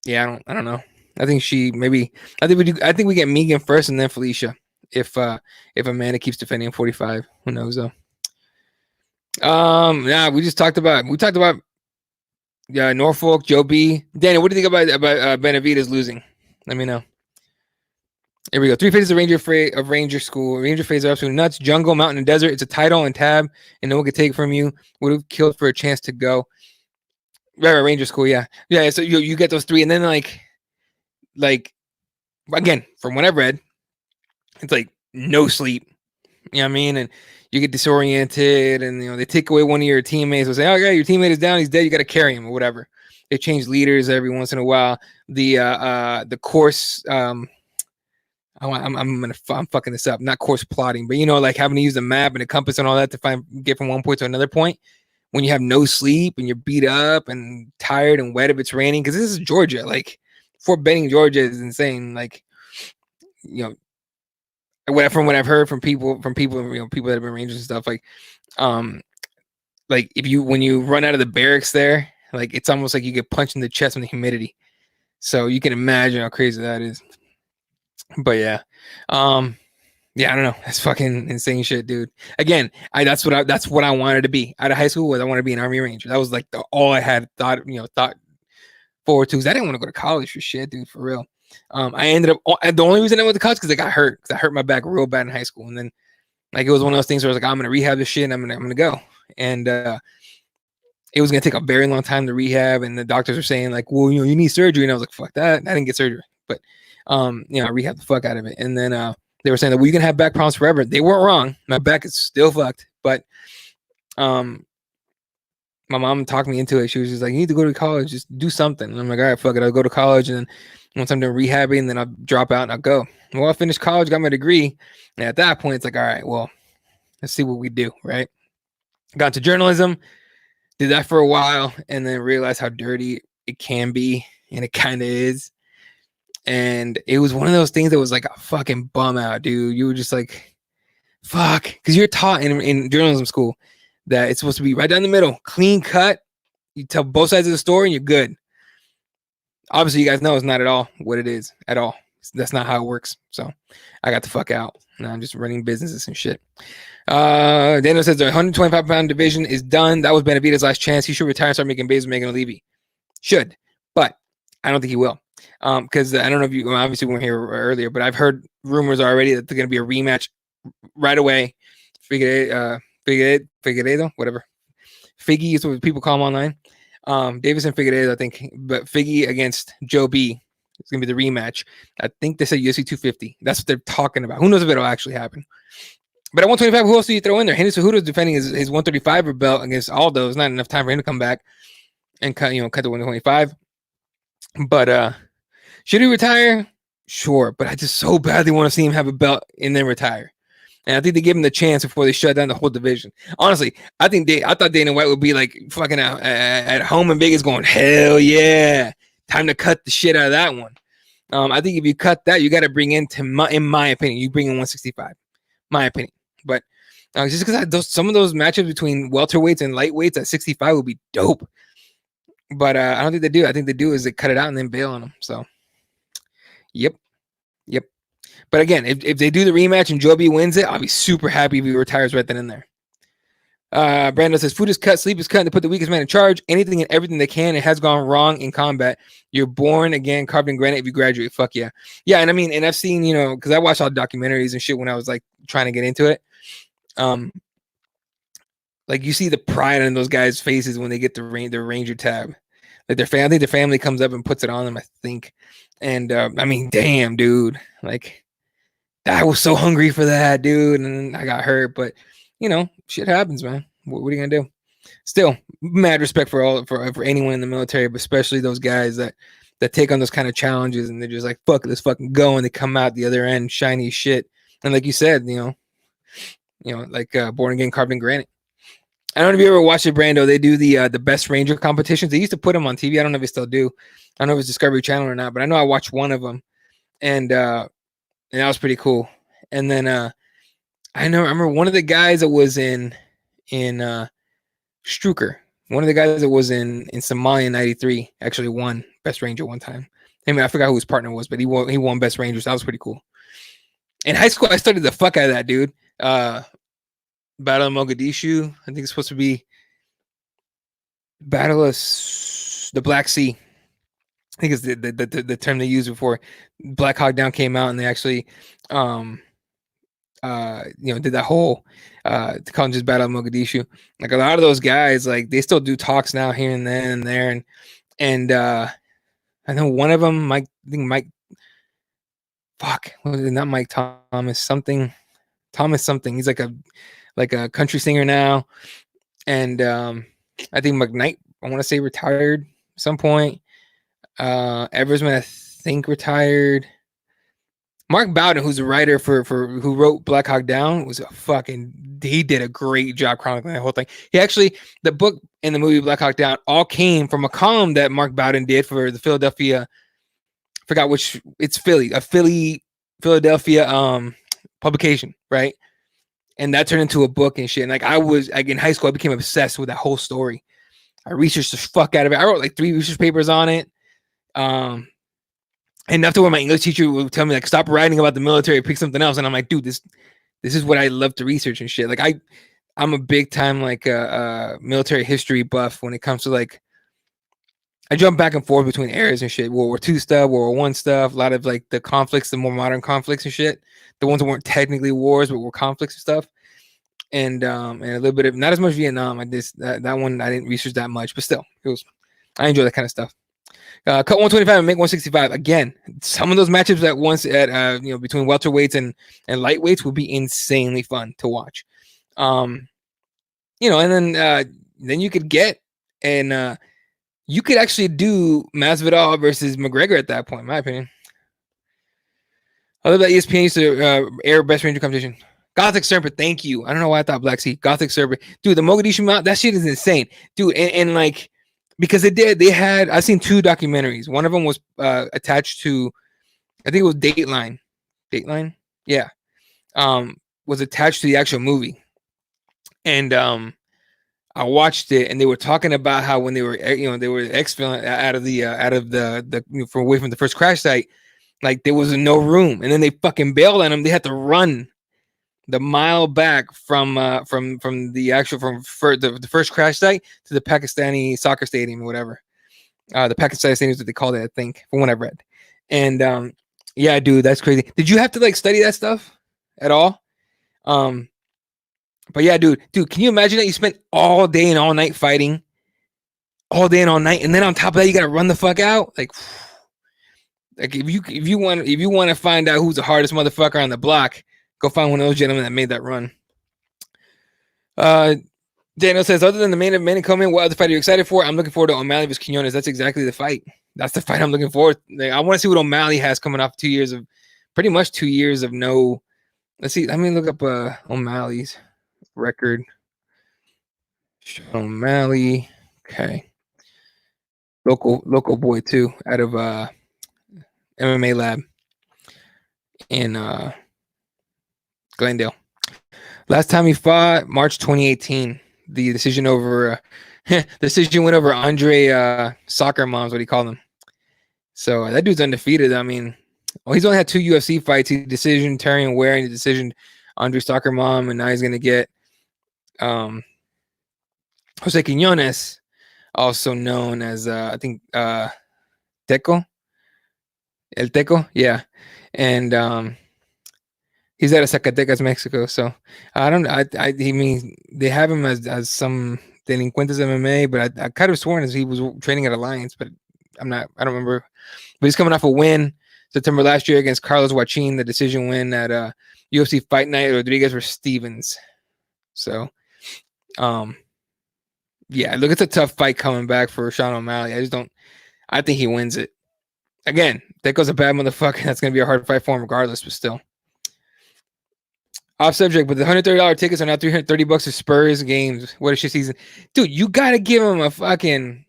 Yeah, I don't know. I think we get Megan first and then Felicia. If Amanda keeps defending 45, who knows though. We talked about Norfolk, Joe B. Danny, what do you think about Benavidez losing? Let me know. Here we go. 3 phases of Ranger School. Ranger phases are absolutely nuts. Jungle, mountain, and desert. It's a title and tab, and no one could take it from you. Would have killed for a chance to go. Right, Ranger School, yeah. So you get those 3, and then like again, from what I've read, it's like no sleep. You know what I mean? And you get disoriented, and they take away one of your teammates. They'll say, "Oh yeah, your teammate is down. He's dead. You got to carry him or whatever." They change leaders every once in a while. The course. I'm fucking this up. Not course plotting, but like having to use the map and the compass and all that to get from one point to another point. When you have no sleep and you're beat up and tired and wet if it's raining, because this is Georgia. Like Fort Benning, Georgia is insane. Like from what I've heard from people people that have been rangers and stuff, like when you run out of the barracks there, like it's almost like you get punched in the chest from the humidity. So you can imagine how crazy that is. But yeah, I don't know. That's fucking insane shit, dude. Again, that's what I wanted to be out of high school. I wanted to be an Army Ranger. That was like all I had thought forward to. Because I didn't want to go to college for shit, dude. For real. I ended up the only reason I went to college because I got hurt. Because I hurt my back real bad in high school, and then it was one of those things where I was like, I'm gonna rehab this shit, and I'm gonna go. And it was gonna take a very long time to rehab, and the doctors were saying like, well, you need surgery, and I was like, fuck that. I didn't get surgery, but I rehabbed the fuck out of it. And then they were saying that you can have back problems forever. They weren't wrong. My back is still fucked, but my mom talked me into it. She was just like, you need to go to college, just do something. And I'm like, all right, fuck it, I'll go to college, and then once I'm done rehabbing, then I'll drop out and I'll go. Well, I finished college, got my degree, and at that point it's like, all right, well, let's see what we do, right? Got into journalism, did that for a while, and then realized how dirty it can be, and it kind of is. And it was one of those things that was like a fucking bum out, dude. You were just like, fuck. Because you're taught in journalism school that it's supposed to be right down the middle, clean cut. You tell both sides of the story and you're good. Obviously, you guys know it's not at all what it is at all. That's not how it works. So I got the fuck out. Now I'm just running businesses and shit. Daniel says the 125-pound division is done. That was Benavidez' last chance. He should retire and start making babies with Megan Levy. Should. But I don't think he will. Because I don't know if you obviously weren't here earlier, but I've heard rumors already that there's going to be a rematch right away. Figueredo, whatever. Figgy is what people call him online. Davis and Figueredo, I think, but Figgy against Joe B. It's going to be the rematch. I think they said UFC 250. That's what they're talking about. Who knows if it'll actually happen? But at 125, who else do you throw in there? Henry Cejudo's defending his 135 belt against Aldo. There's not enough time for him to come back and cut the 125. But should he retire? Sure, but I just so badly want to see him have a belt and then retire. And I think they give him the chance before they shut down the whole division. Honestly, I thought Dana White would be like fucking at home in Vegas going, hell yeah, time to cut the shit out of that one. I think if you cut that, you got to bring in, in my opinion, you bring in 165, my opinion. But just because some of those matchups between welterweights and lightweights at 65 would be dope. But I don't think they do. I think they do is they cut it out and then bail on them. So, yep. But again, if they do the rematch and Joby wins it, I'll be super happy if he retires right then and there. Brando says, food is cut, sleep is cut, to put the weakest man in charge. Anything and everything they can. It has gone wrong in combat. You're born again, carved in granite if you graduate. Fuck yeah. Yeah, and I mean, and I've seen, because I watched all documentaries and shit when I was like trying to get into it. Like you see the pride in those guys' faces when they get the Ranger tab. Like I think their family comes up and puts it on them, I think. And I mean, damn, dude. Like, I was so hungry for that, dude, and I got hurt. But shit happens, man. What are you gonna do? Still, mad respect for anyone in the military, but especially those guys that take on those kind of challenges and they're just like, fuck, let's fucking go, and they come out the other end shiny as shit. And like you said, like born again, carved in granite. I don't know if you ever watched it, Brando. They do the best Ranger competitions. They used to put them on TV. I don't know if they still do. I don't know if it's Discovery Channel or not, but I know I watched one of them, and that was pretty cool. And then I remember one of the guys that was in Struker, one of the guys that was in Somalia in '93, actually won Best Ranger one time. I mean, I forgot who his partner was, but he won Best Ranger, so that was pretty cool. In high school, I studied the fuck out of that, dude. Battle of Mogadishu, I think it's supposed to be Battle of the Black Sea. I think it's the term they used before Black Hawk Down came out, and they actually did that whole call just Battle of Mogadishu. Like a lot of those guys, like they still do talks now here and then and there, and I know one of them, Mike. Fuck, was it not Mike Thomas? Thomas something. He's like a country singer now, and I think McKnight, I want to say, retired at some point. Eversman, I think, retired. Mark Bowden, who's a writer for who wrote Black Hawk Down, he did a great job chronicling that whole thing. He actually, the book and the movie Black Hawk Down all came from a column that Mark Bowden did for the Philadelphia, forgot which, it's Philadelphia publication, right? And that turned into a book and shit. And like I was like in high school, I became obsessed with that whole story. I researched the fuck out of it. I wrote like 3 research papers on it. Enough to where my English teacher would tell me like, stop writing about the military, pick something else. And I'm like, dude, this is what I love to research and shit. Like I'm a big time like military history buff when it comes to like, I jump back and forth between eras and shit. World War II stuff, World War I stuff, a lot of like the conflicts, the more modern conflicts and shit. The ones that weren't technically wars, but were conflicts and stuff. And a little bit of, not as much Vietnam. That one I didn't research that much, but still, I enjoy that kind of stuff. Cut 125 and make 165. Again, some of those matchups at once at between welterweights and lightweights would be insanely fun to watch. And then you could get you could actually do Masvidal versus McGregor at that point, in my opinion. I love that ESPN used to air Best Ranger competition. Gothic Serpent, thank you. I don't know why I thought Black Sea. Gothic Serpent. Dude, the Mogadishu Mount, that shit is insane. Dude, and like, because I've seen 2 documentaries. One of them was attached to, I think it was Dateline. Dateline? Yeah. Was attached to the actual movie. And I watched it, and they were talking about how when they were exfilling out of the from away from the first crash site, like there was no room, and then they fucking bailed on them. They had to run the mile back from the first crash site to the Pakistani soccer stadium or whatever. The Pakistani stadium is what they called it, I think, from what I've read. And yeah, dude, that's crazy. Did you have to like study that stuff at all? But yeah, dude, can you imagine that you spent all day and all night fighting, all day and all night, and then on top of that, you gotta run the fuck out? Like if you want to find out who's the hardest motherfucker on the block, go find one of those gentlemen that made that run. Daniel says, other than the main event coming, what other fight are you excited for? I'm looking forward to Omally vs. Quinones. That's exactly the fight. That's the fight I'm looking forward. Like, I want to see what Omally has coming off 2 years of, pretty much 2 years of no. Let's see. Let me look up O'Malley's record. O'Malley, okay, local boy too, out of MMA Lab in Glendale. Last time he fought, March 2018. The decision over decision went over Andre Soccer Mom's, what he called him. So that dude's undefeated. I mean, well, he's only had 2 UFC fights. He decision Terry Ware, and he decision Andre Soccer Mom, and now he's gonna get Jose Quinones, also known as I think Teco, El Teco, yeah, and he's out of Zacatecas, Mexico. So I don't. I mean, they have him as some delincuentes MMA, but I kind of sworn as he was training at Alliance, but I'm not. I don't remember. But he's coming off a win September last year against Carlos Joaquin, the decision win at UFC Fight Night, Rodriguez versus Stevens. So, yeah, look, it's a tough fight coming back for Sean O'Malley. I just don't. I think he wins it. Again, Teco's a bad motherfucker. That's gonna be a hard fight for him, regardless. But still. Off subject, but the $130 tickets are now $330 to Spurs games. What a shit season, dude! You gotta give him a fucking.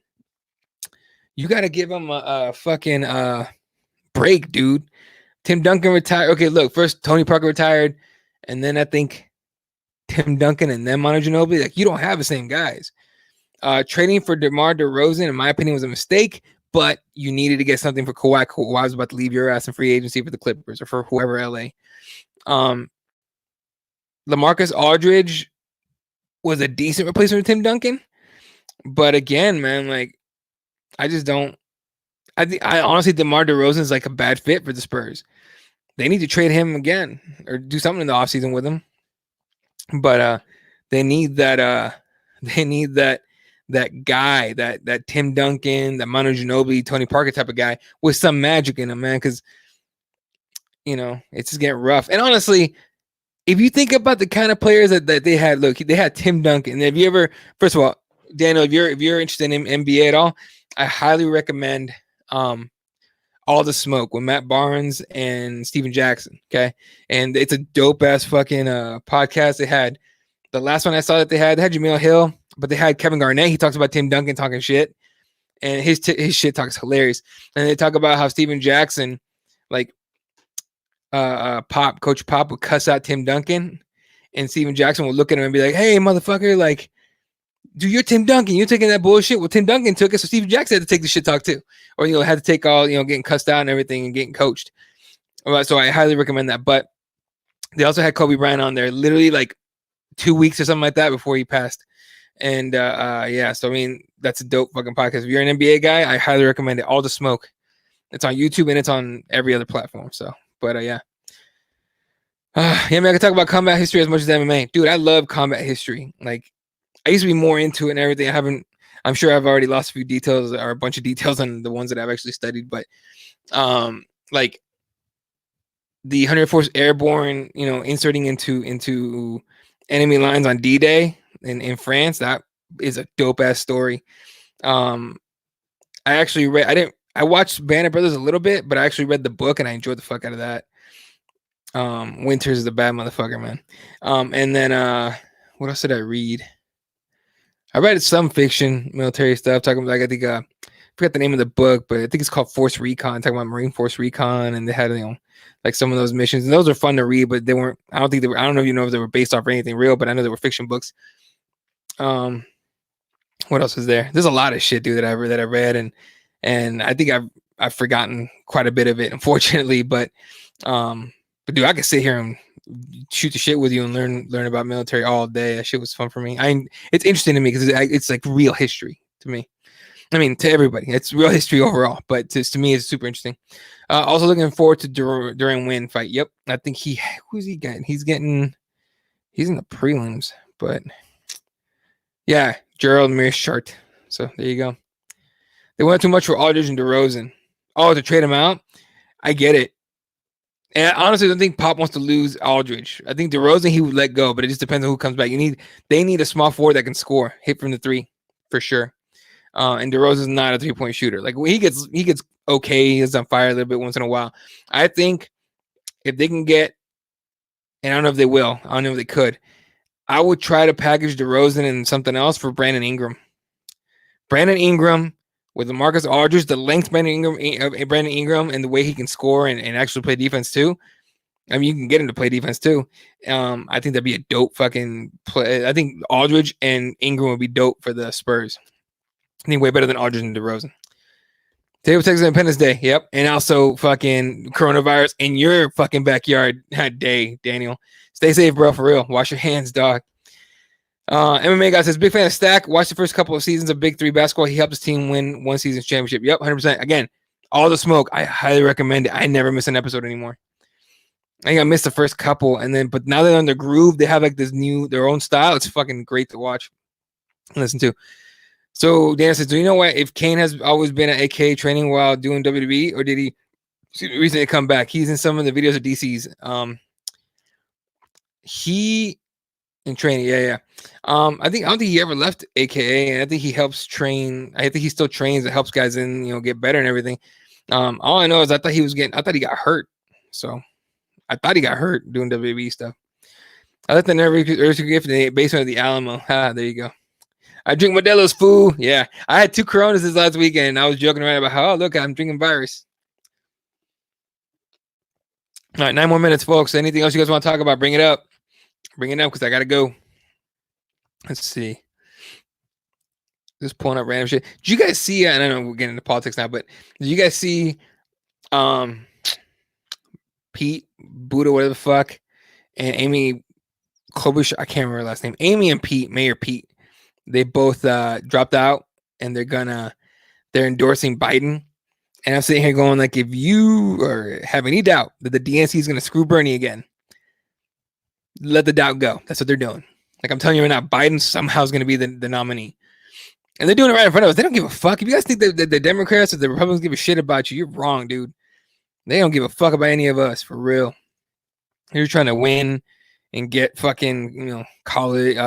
You gotta give him a fucking break, dude. Tim Duncan retired. Okay, look, first Tony Parker retired, and then I think Tim Duncan and then Manu Ginobili. Like, you don't have the same guys. Trading for DeMar DeRozan, in my opinion, was a mistake, but you needed to get something for Kawhi. Kawhi was about to leave your ass in free agency for the Clippers or for whoever LA. LaMarcus Aldridge was a decent replacement for Tim Duncan, but again, man, like, I just don't. I honestly, DeMar DeRozan is like a bad fit for the Spurs. They need to trade him again or do something in the offseason with him. But they need that. They need that guy, that Tim Duncan, that Manu Ginobili, Tony Parker type of guy with some magic in him, man. Because it's just getting rough. And honestly, if you think about the kind of players that they had, look, they had Tim Duncan. And if you ever, first of all, Daniel, if you're interested in NBA at all, I highly recommend All the Smoke with Matt Barnes and Steven Jackson. Okay, and it's a dope ass fucking podcast. They had the last one I saw that they had Jameel Hill, but they had Kevin Garnett. He talks about Tim Duncan talking shit, and his shit talk is hilarious. And they talk about how Steven Jackson, like Coach Pop would cuss out Tim Duncan, and Steven Jackson would look at him and be like, "Hey, motherfucker, like, dude, you're Tim Duncan. You're taking that bullshit." Well, Tim Duncan took it, so Steven Jackson had to take the shit talk too, or had to take all getting cussed out and everything and getting coached. So I highly recommend that. But they also had Kobe Bryant on there, literally like 2 weeks or something like that before he passed. And yeah, so I mean, that's a dope fucking podcast. If you're an NBA guy, I highly recommend it. All the Smoke. It's on YouTube and it's on every other platform. So, but yeah. Yeah, man, I can talk about combat history as much as MMA. Dude, I love combat history. Like, I used to be more into it and everything. I'm sure I've already lost a few details or a bunch of details on the ones that I've actually studied, but like the 104th Airborne, inserting into enemy lines on D-Day in France, that is a dope ass story. I actually I watched Band of Brothers a little bit, but I actually read the book and I enjoyed the fuck out of that. Winters is a bad motherfucker, man. And then what else did I read? I read some fiction, military stuff, talking about, like, I think I forgot the name of the book, but I think it's called Force Recon, talking about Marine Force Recon, and they had like some of those missions, and those are fun to read, but they weren't. I don't think they were. I don't know if you know if they were based off of anything real, but I know they were fiction books. What else is there? There's a lot of shit, dude, that I read, and I think I've forgotten quite a bit of it, unfortunately, but dude, I could sit here and shoot the shit with you and learn about military all day. That shit was fun for me. It's interesting to me because it's like real history to me. I mean, to everybody, it's real history overall, but to me, it's super interesting. Also looking forward to Duran Win fight. Yep, I think who's he getting? He's in the prelims, but yeah, Gerald Mearshart. So there you go. They went too much for Aldridge and DeRozan. Oh, to trade him out? I get it. And I honestly don't think Pop wants to lose Aldridge. I think DeRozan he would let go, but it just depends on who comes back. They need a small forward that can score, hit from the three for sure. And DeRozan's not a 3-point shooter. Like he gets okay, he's on fire a little bit once in a while. I think if they can get, and I don't know if they will, I don't know if they could. I would try to package DeRozan and something else for Brandon Ingram. Brandon Ingram with the Marcus Aldridge, the length Brandon Ingram, and the way he can score and actually play defense too. I mean, you can get him to play defense too. I think that'd be a dope fucking play. I think Aldridge and Ingram would be dope for the Spurs. I think way better than Aldridge and DeRozan. Today was Texas Independence Day. Yep. And also fucking coronavirus in your fucking backyard day, Daniel. Stay safe, bro, for real. Wash your hands, dog. MMA guy says, big fan of Stack. Watched the first couple of seasons of Big 3 basketball. He helped his team win one season's championship. Yep, 100%. Again, all the smoke. I highly recommend it. I never miss an episode anymore. I think I missed the first couple, but now they're on their groove. They have like their own style. It's fucking great to watch and listen to. So Dan says, do you know what? If Kane has always been at AK training while doing WWE, or did he recently come back? He's in some of the videos of DC's. He in training, yeah. I don't think he ever left AKA, and I think he helps train. I think he still trains and helps guys get better and everything. All I know is I thought he got hurt. So I thought he got hurt doing WWE stuff. I left the nerve gift in the basement of the Alamo. There you go. I drink Modelo's, fool. Yeah. I had 2 Coronas this last weekend, and I was joking around about how, look, I'm drinking virus. All right, 9 more minutes, folks. Anything else you guys want to talk about? Bring it up. Bring it up because I got to go. Let's see. Just pulling up random shit. Did you guys see, and I know we're getting into politics now, but did you guys see Pete, Buddha, whatever the fuck, and Amy Klobuchar, I can't remember her last name. Amy and Pete, Mayor Pete, they both dropped out, and they're endorsing Biden. And I'm sitting here going, like, if you have any doubt that the DNC is going to screw Bernie again, let the doubt go. That's what they're doing. Like, I'm telling you right now, Biden somehow is going to be the nominee. And they're doing it right in front of us. They don't give a fuck. If you guys think that the Democrats or the Republicans give a shit about you, you're wrong, dude. They don't give a fuck about any of us, for real. You're trying to win and get fucking, college,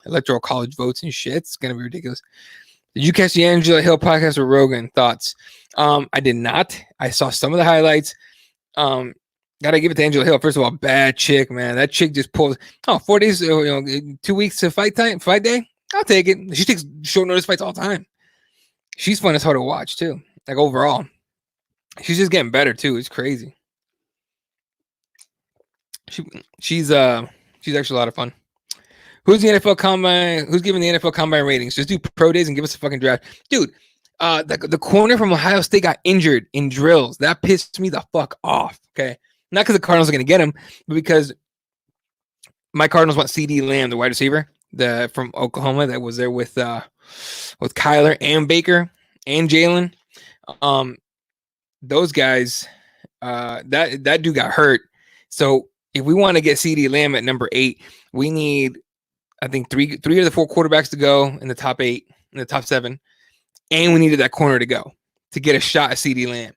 electoral college votes and shit. It's going to be ridiculous. Did you catch the Angela Hill podcast with Rogan? Thoughts? I did not. I saw some of the highlights. Gotta give it to Angela Hill. First of all, bad chick, man. That chick just pulls. 4 days, 2 weeks to fight day. I'll take it. She takes short notice fights all the time. She's fun as hell to watch too. Like overall, she's just getting better too. It's crazy. She's actually a lot of fun. Who's the NFL Combine? Who's giving the NFL Combine ratings? Just do pro days and give us a fucking draft, dude. The corner from Ohio State got injured in drills. That pissed me the fuck off. Okay, not because the Cardinals are gonna get him, but because my Cardinals want CD Lamb, the wide receiver, from Oklahoma that was there with Kyler and Baker and Jalen. Those guys, that dude got hurt. So if we want to get CD Lamb at number 8, we need, I think, three of the 4 quarterbacks to go in the top 8, in the top 7, and we needed that corner to go to get a shot at CD Lamb.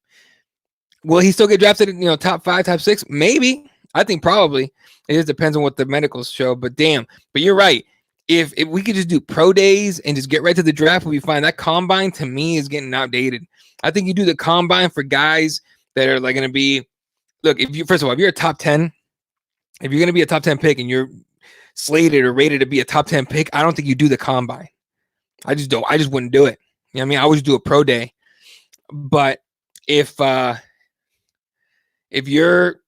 Will he still get drafted in top 5, top 6? Maybe. I think probably. It just depends on what the medicals show. But damn. But you're right. If we could just do pro days and just get right to the draft, we'll be fine. That combine to me is getting outdated. I think you do the combine for guys that are like going to be. Look, if you're a top 10, if you're going to be a top 10 pick and you're slated or rated to be a top 10 pick, I don't think you do the combine. I just don't. I just wouldn't do it. You know what I mean? I always do a pro day. But if you're,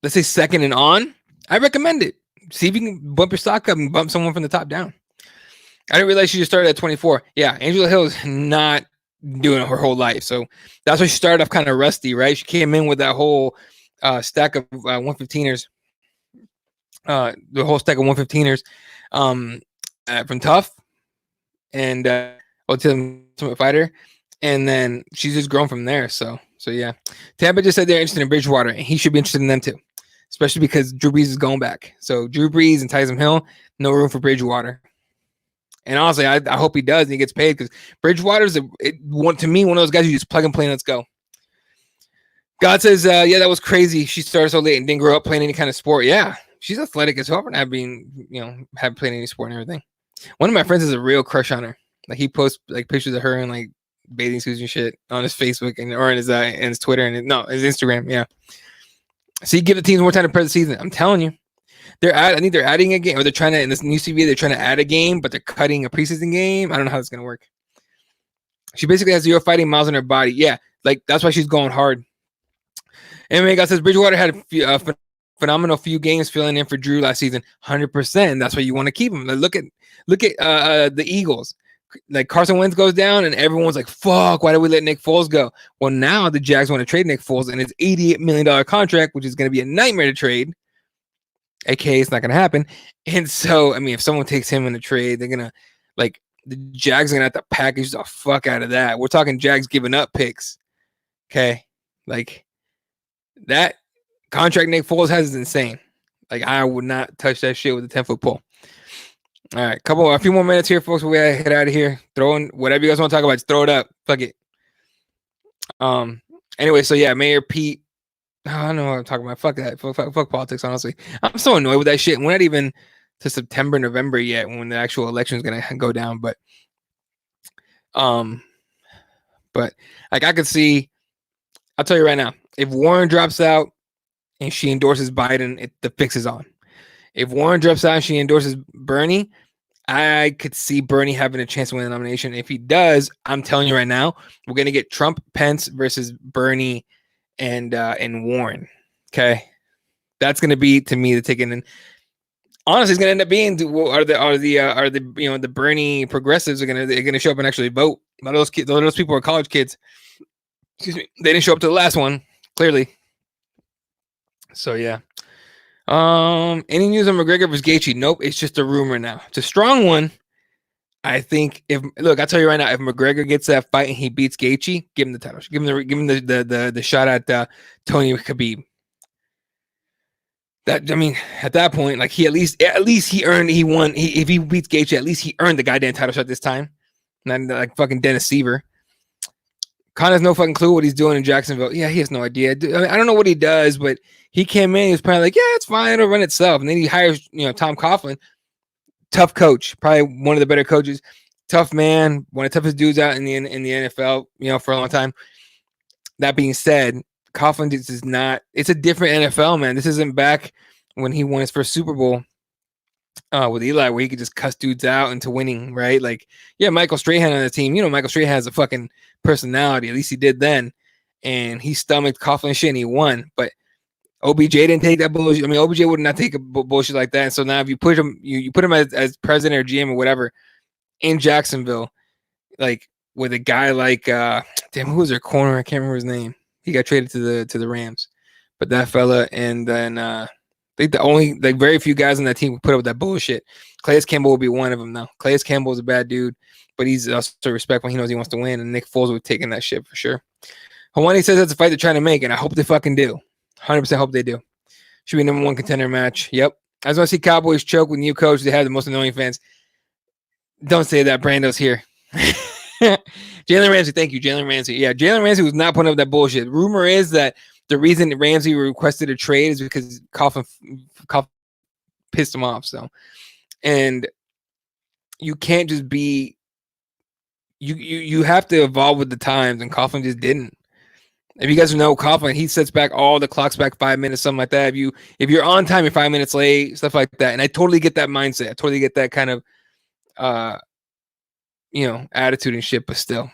let's say, second and on, I recommend it. See if you can bump your stock up and bump someone from the top down. I didn't realize she just started at 24. Yeah, Angela Hill is not doing it her whole life. So that's why she started off kind of rusty, right? She came in with that whole stack of 115ers. The whole stack of 115ers from Tough and Ultimate Fighter. And then she's just grown from there. So yeah. Tampa just said they're interested in Bridgewater, and he should be interested in them too. Especially because Drew Brees is going back. So Drew Brees and Tyson Hill, no room for Bridgewater. And honestly, I hope he does and he gets paid because Bridgewater's to me one of those guys you just plug and play and let's go. God says, yeah, that was crazy. She started so late and didn't grow up playing any kind of sport. Yeah, she's athletic as well for not being, haven't played any sport and everything. One of my friends has a real crush on her. Like he posts like pictures of her in like bathing suits and shit on his Facebook or in his Twitter and his Instagram. Yeah. So you give the teams more time to prep the season. I'm telling you, I think they're adding a game, or they're trying to in this new CBA. They're trying to add a game, but they're cutting a preseason game. I don't know how it's gonna work. She basically has 0 fighting miles in her body. Yeah, like that's why she's going hard. MMA guy says Bridgewater had a phenomenal few games filling in for Drew last season, 100%. That's why you want to keep him. Like, look at the Eagles. Like Carson Wentz goes down, and everyone's like, "Fuck! Why did we let Nick Foles go?" Well, now the Jags want to trade Nick Foles in his $88 million contract, which is going to be a nightmare to trade. AKA, it's not going to happen. And so, I mean, if someone takes him in a trade, they're gonna like the Jags are gonna have to package the fuck out of that. We're talking Jags giving up picks. Okay, like that contract Nick Foles has is insane. Like I would not touch that shit with a 10-foot pole. All right, a few more minutes here, folks. Before we head out of here. Throw in whatever you guys want to talk about. Just throw it up. Fuck it. Anyway, so yeah, Mayor Pete. Oh, I don't know what I'm talking about. Fuck that. Fuck politics. Honestly, I'm so annoyed with that shit. We're not even to September, November yet when the actual election is gonna go down. But like I could see. I'll tell you right now. If Warren drops out and she endorses Biden, the fix is on. If Warren drops out and she endorses Bernie, I could see Bernie having a chance to win the nomination. If he does, I'm telling you right now, we're gonna get Trump, Pence versus Bernie and Warren. Okay, that's gonna be to me the ticket. And honestly, it's gonna end up being the Bernie progressives they're gonna show up and actually vote. A lot of those kids, those people are college kids. Excuse me, they didn't show up to the last one clearly. So yeah. Any news on McGregor versus Gaethje? Nope, it's just a rumor now. It's a strong one. I think I'll tell you right now, if McGregor gets that fight and he beats Gaethje, give him the title. Give him the shot at Tony Khabib. That, I mean, at that point, like he at least he won. If he beats Gaethje, at least he earned the goddamn title shot this time. Not like fucking Dennis Seaver. Con has no fucking clue what he's doing in Jacksonville. Yeah, he has no idea. I don't know what he does, but he came in. He was probably like, yeah, it's fine. It'll run itself. And then he hires, Tom Coughlin. Tough coach. Probably one of the better coaches. Tough man. One of the toughest dudes out in the NFL, for a long time. That being said, Coughlin is not. It's a different NFL, man. This isn't back when he won his first Super Bowl with Eli, where he could just cuss dudes out into winning, right? Like, yeah, Michael Strahan on the team. Michael Strahan has a fucking personality. At least he did then. And he stomached Coughlin shit and he won. But OBJ didn't take that bullshit. I mean, OBJ would not take a bullshit like that. And so now if you put him, you put him as president or GM or whatever in Jacksonville, like with a guy like who was their corner? I can't remember his name. He got traded to the Rams. But that fella, and then I think the only very few guys on that team would put up with that bullshit. Calais Campbell will be one of them now. Calais Campbell is a bad dude, but he's also respectful. He knows he wants to win, and Nick Foles would take in that shit for sure. Hawani says that's a fight they're trying to make, and I hope they fucking do. 100% hope they do. Should be number one contender match. Yep. I just want to see Cowboys choke with new coach. They have the most annoying fans. Don't say that. Brando's here. Jalen Ramsey. Thank you, Jalen Ramsey. Yeah, Jalen Ramsey was not putting up that bullshit. Rumor is that the reason Ramsey requested a trade is because Coughlin pissed him off. So, and you can't just be. You have to evolve with the times, and Coughlin just didn't. If you guys know Coughlin, he sets back all the clocks back 5 minutes, something like that. If you're on time, you're 5 minutes late, stuff like that. And I totally get that mindset. I totally get that kind of attitude and shit, but still.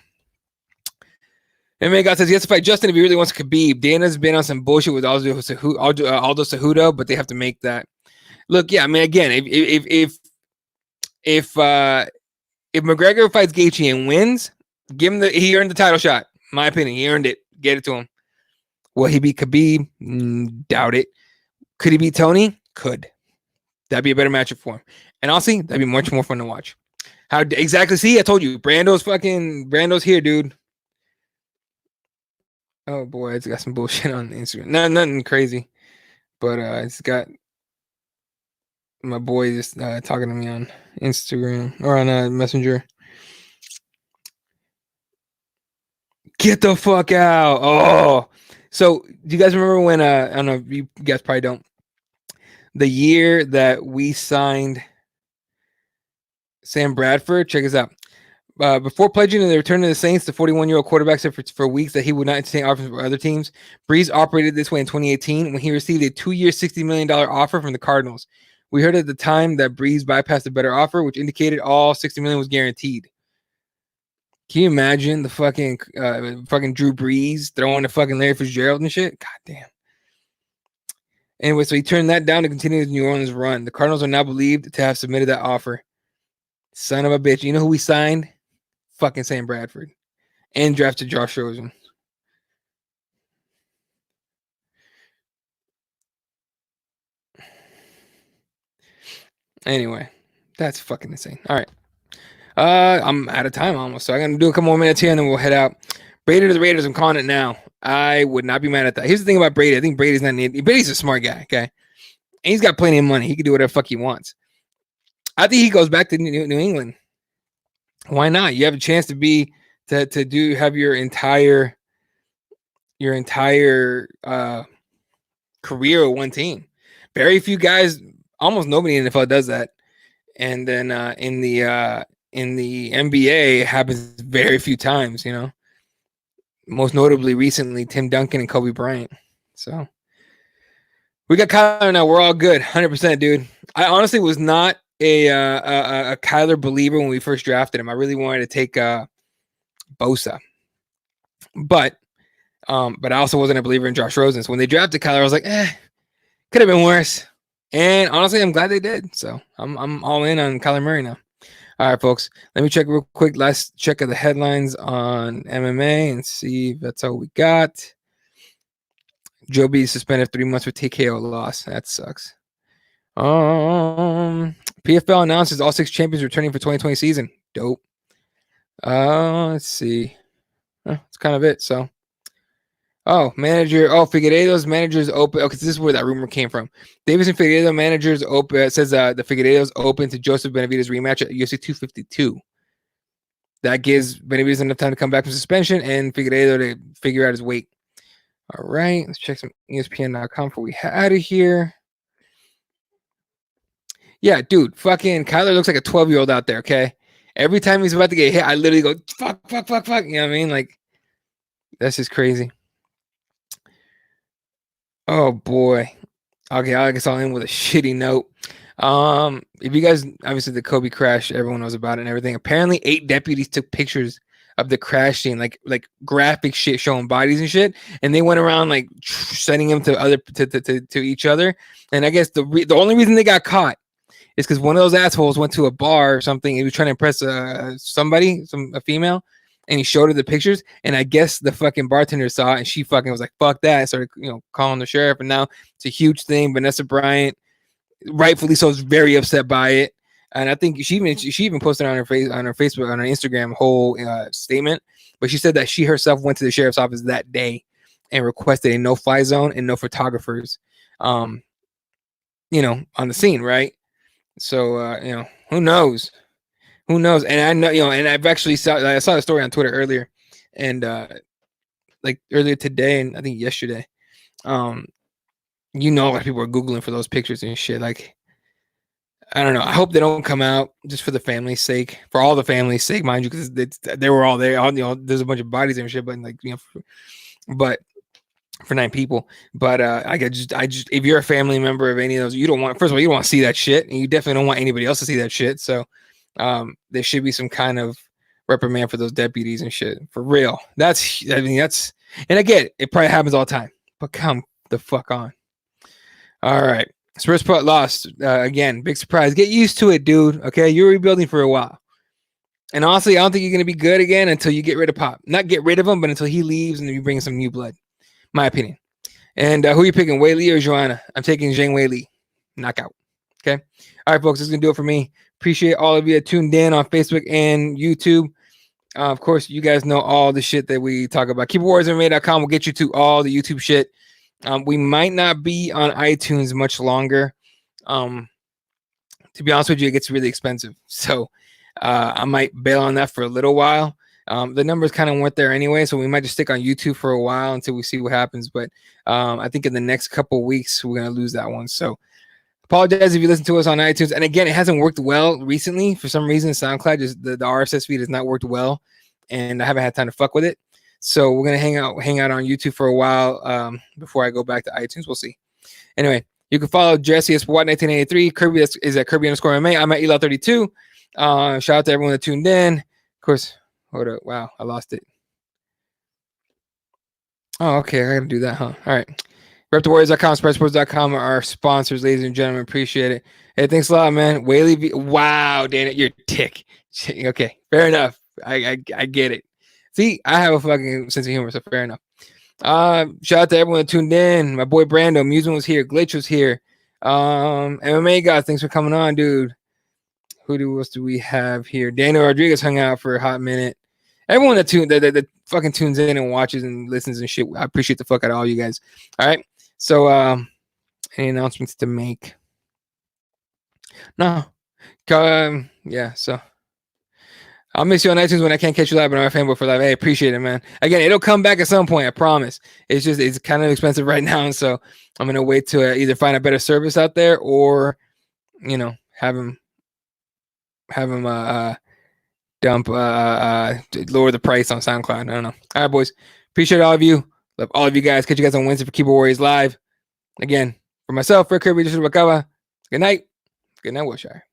MMA God says he has to fight Justin if he really wants Khabib. Dana's been on some bullshit with Aldo Cejudo, but they have to make that. Look, yeah, I mean, again, if McGregor fights Gaethje and wins, he earned the title shot. In my opinion, he earned it. Get it to him. Will he beat Khabib? Doubt it. Could he beat Tony? Could. That'd be a better matchup for him. And honestly, that'd be much more fun to watch. How exactly? See, I told you, Brando's here, dude. Oh boy, it's got some bullshit on Instagram. Nothing crazy, but it's got my boy just talking to me on Instagram or on Messenger. Get the fuck out! Oh, So do you guys remember when I don't know, you guys probably don't, the year that we signed Sam Bradford? Check this out. Before pledging the return to the Saints, the 41-year-old quarterback said for weeks that he would not entertain offers for other teams. Breeze operated this way in 2018 when he received a 2-year, $60 million offer from the Cardinals. We heard at the time that Breeze bypassed a better offer, which indicated all $60 million was guaranteed. Can you imagine the fucking Drew Brees throwing the fucking Larry Fitzgerald and shit? God damn. Anyway, so he turned that down to continue his New Orleans run. The Cardinals are now believed to have submitted that offer. Son of a bitch. You know who we signed? Fucking Sam Bradford. And drafted Josh Rosen. Anyway, that's fucking insane. All right. I'm out of time almost, so I'm gonna do a couple more minutes here and then we'll head out. Brady to the Raiders, I'm calling it now. I would not be mad at that. Here's the thing about Brady. I think Brady's not needed. Brady's a smart guy, okay? And he's got plenty of money. He can do whatever the fuck he wants. I think he goes back to New England. Why not? You have a chance to have your entire career with one team. Very few guys, almost nobody in the NFL does that. And then in the NBA, it happens very few times, you know. Most notably recently, Tim Duncan and Kobe Bryant. So we got Kyler now. We're all good. 100%, dude. I honestly was not a Kyler believer when we first drafted him. I really wanted to take Bosa. But I also wasn't a believer in Josh Rosen. So when they drafted Kyler, I was like, could have been worse. And honestly, I'm glad they did. So I'm all in on Kyler Murray now. All right, folks. Let me check real quick. Last check of the headlines on MMA and see if that's all we got. Joe B suspended 3 months for TKO loss. That sucks. PFL announces all 6 champions returning for 2020 season. Dope. Let's see. That's kind of it. So, Figueiredo's managers open. Okay, this is where that rumor came from. Davis and Figueiredo managers open. It says the Figueiredo's open to Joseph Benavidez rematch at UFC 252. That gives Benavidez enough time to come back from suspension and Figueiredo to figure out his weight. All right, let's check some ESPN.com before we head out of here. Yeah, dude, fucking Kyler looks like a 12-year-old out there, okay? Every time he's about to get hit, I literally go, fuck. You know what I mean? Like, that's just crazy. Oh, boy. Okay, I guess I'll end with a shitty note. If you guys, obviously the Kobe crash, everyone knows about it and everything. Apparently 8 deputies took pictures of the crash scene, like graphic shit showing bodies and shit, and they went around like sending them to each other. And I guess the only reason they got caught is because one of those assholes went to a bar or something. He was trying to impress a female, and he showed her the pictures. And I guess the fucking bartender saw it, and she fucking was like, "Fuck that!" And started calling the sheriff, and now it's a huge thing. Vanessa Bryant, rightfully so, is very upset by it. And I think she even posted on her Facebook, on her Instagram, whole statement. But she said that she herself went to the sheriff's office that day and requested a no-fly zone and no photographers, on the scene, right? So who knows? And I know, and I saw the story on Twitter earlier, and like earlier today, and I think yesterday. A lot of people are Googling for those pictures and shit. Like, I don't know. I hope they don't come out, just for the family's sake, for all the family's sake, mind you, because they were all there. There's a bunch of bodies and shit, but but for 9 people. But I just if you're a family member of any of those, you don't want to see that shit, and you definitely don't want anybody else to see that shit. So there should be some kind of reprimand for those deputies and shit, for real. And again, it probably happens all the time, but come the fuck on. All right. Spurs put lost again. Big surprise. Get used to it, dude. Okay, you're rebuilding for a while, and honestly, I don't think you're gonna be good again until you get rid of Pop. Not get rid of him, but until he leaves and you bring some new blood. My opinion. And who are you picking, Wei Li or Joanna? I'm taking Zhang Wei Li. Knockout. Okay. All right, folks. This is gonna do it for me. Appreciate all of you that tuned in on Facebook and YouTube. Of course, you guys know all the shit that we talk about. KeyboardWarriorsMMA.com will get you to all the YouTube shit. We might not be on iTunes much longer. To be honest with you, it gets really expensive. So I might bail on that for a little while. The numbers kind of weren't there anyway, so we might just stick on YouTube for a while until we see what happens. But I think in the next couple weeks we're gonna lose that one. So apologize if you listen to us on iTunes. And again, it hasn't worked well recently for some reason. SoundCloud just the RSS feed has not worked well, and I haven't had time to fuck with it. So we're gonna hang out on YouTube for a while before I go back to iTunes. We'll see. Anyway, you can follow Jesse at Spot1983. Kirby is at Kirby_MMA. I'm at Eli32. Shout out to everyone that tuned in. Of course, hold up. Wow, I lost it. Oh, okay. I gotta do that, huh? All right. RepTheWarriors.com, SpreadSports.com are our sponsors, ladies and gentlemen. Appreciate it. Hey, thanks a lot, man. Whaley, wow, Dana, you're a tick. Okay, fair enough. I get it. See, I have a fucking sense of humor, so fair enough. Shout out to everyone that tuned in. My boy Brando, Musement was here, Glitch was here. MMA guys, thanks for coming on, dude. Who else do we have here? Daniel Rodriguez hung out for a hot minute. Everyone that fucking tunes in and watches and listens and shit, I appreciate the fuck out of all you guys. All right. So any announcements to make? No. Yeah, so I'll miss you on iTunes when I can't catch you live, but I'm a fanboy for live. Hey, appreciate it, man. Again, it'll come back at some point, I promise. It's kind of expensive right now, and so I'm gonna wait to either find a better service out there or, have him dump lower the price on SoundCloud. I don't know. All right, boys. Appreciate all of you. Love all of you guys. Catch you guys on Wednesday for Keyboard Warriors Live. Again, for myself, Rick Kirby, good night. Good night, Wilshire.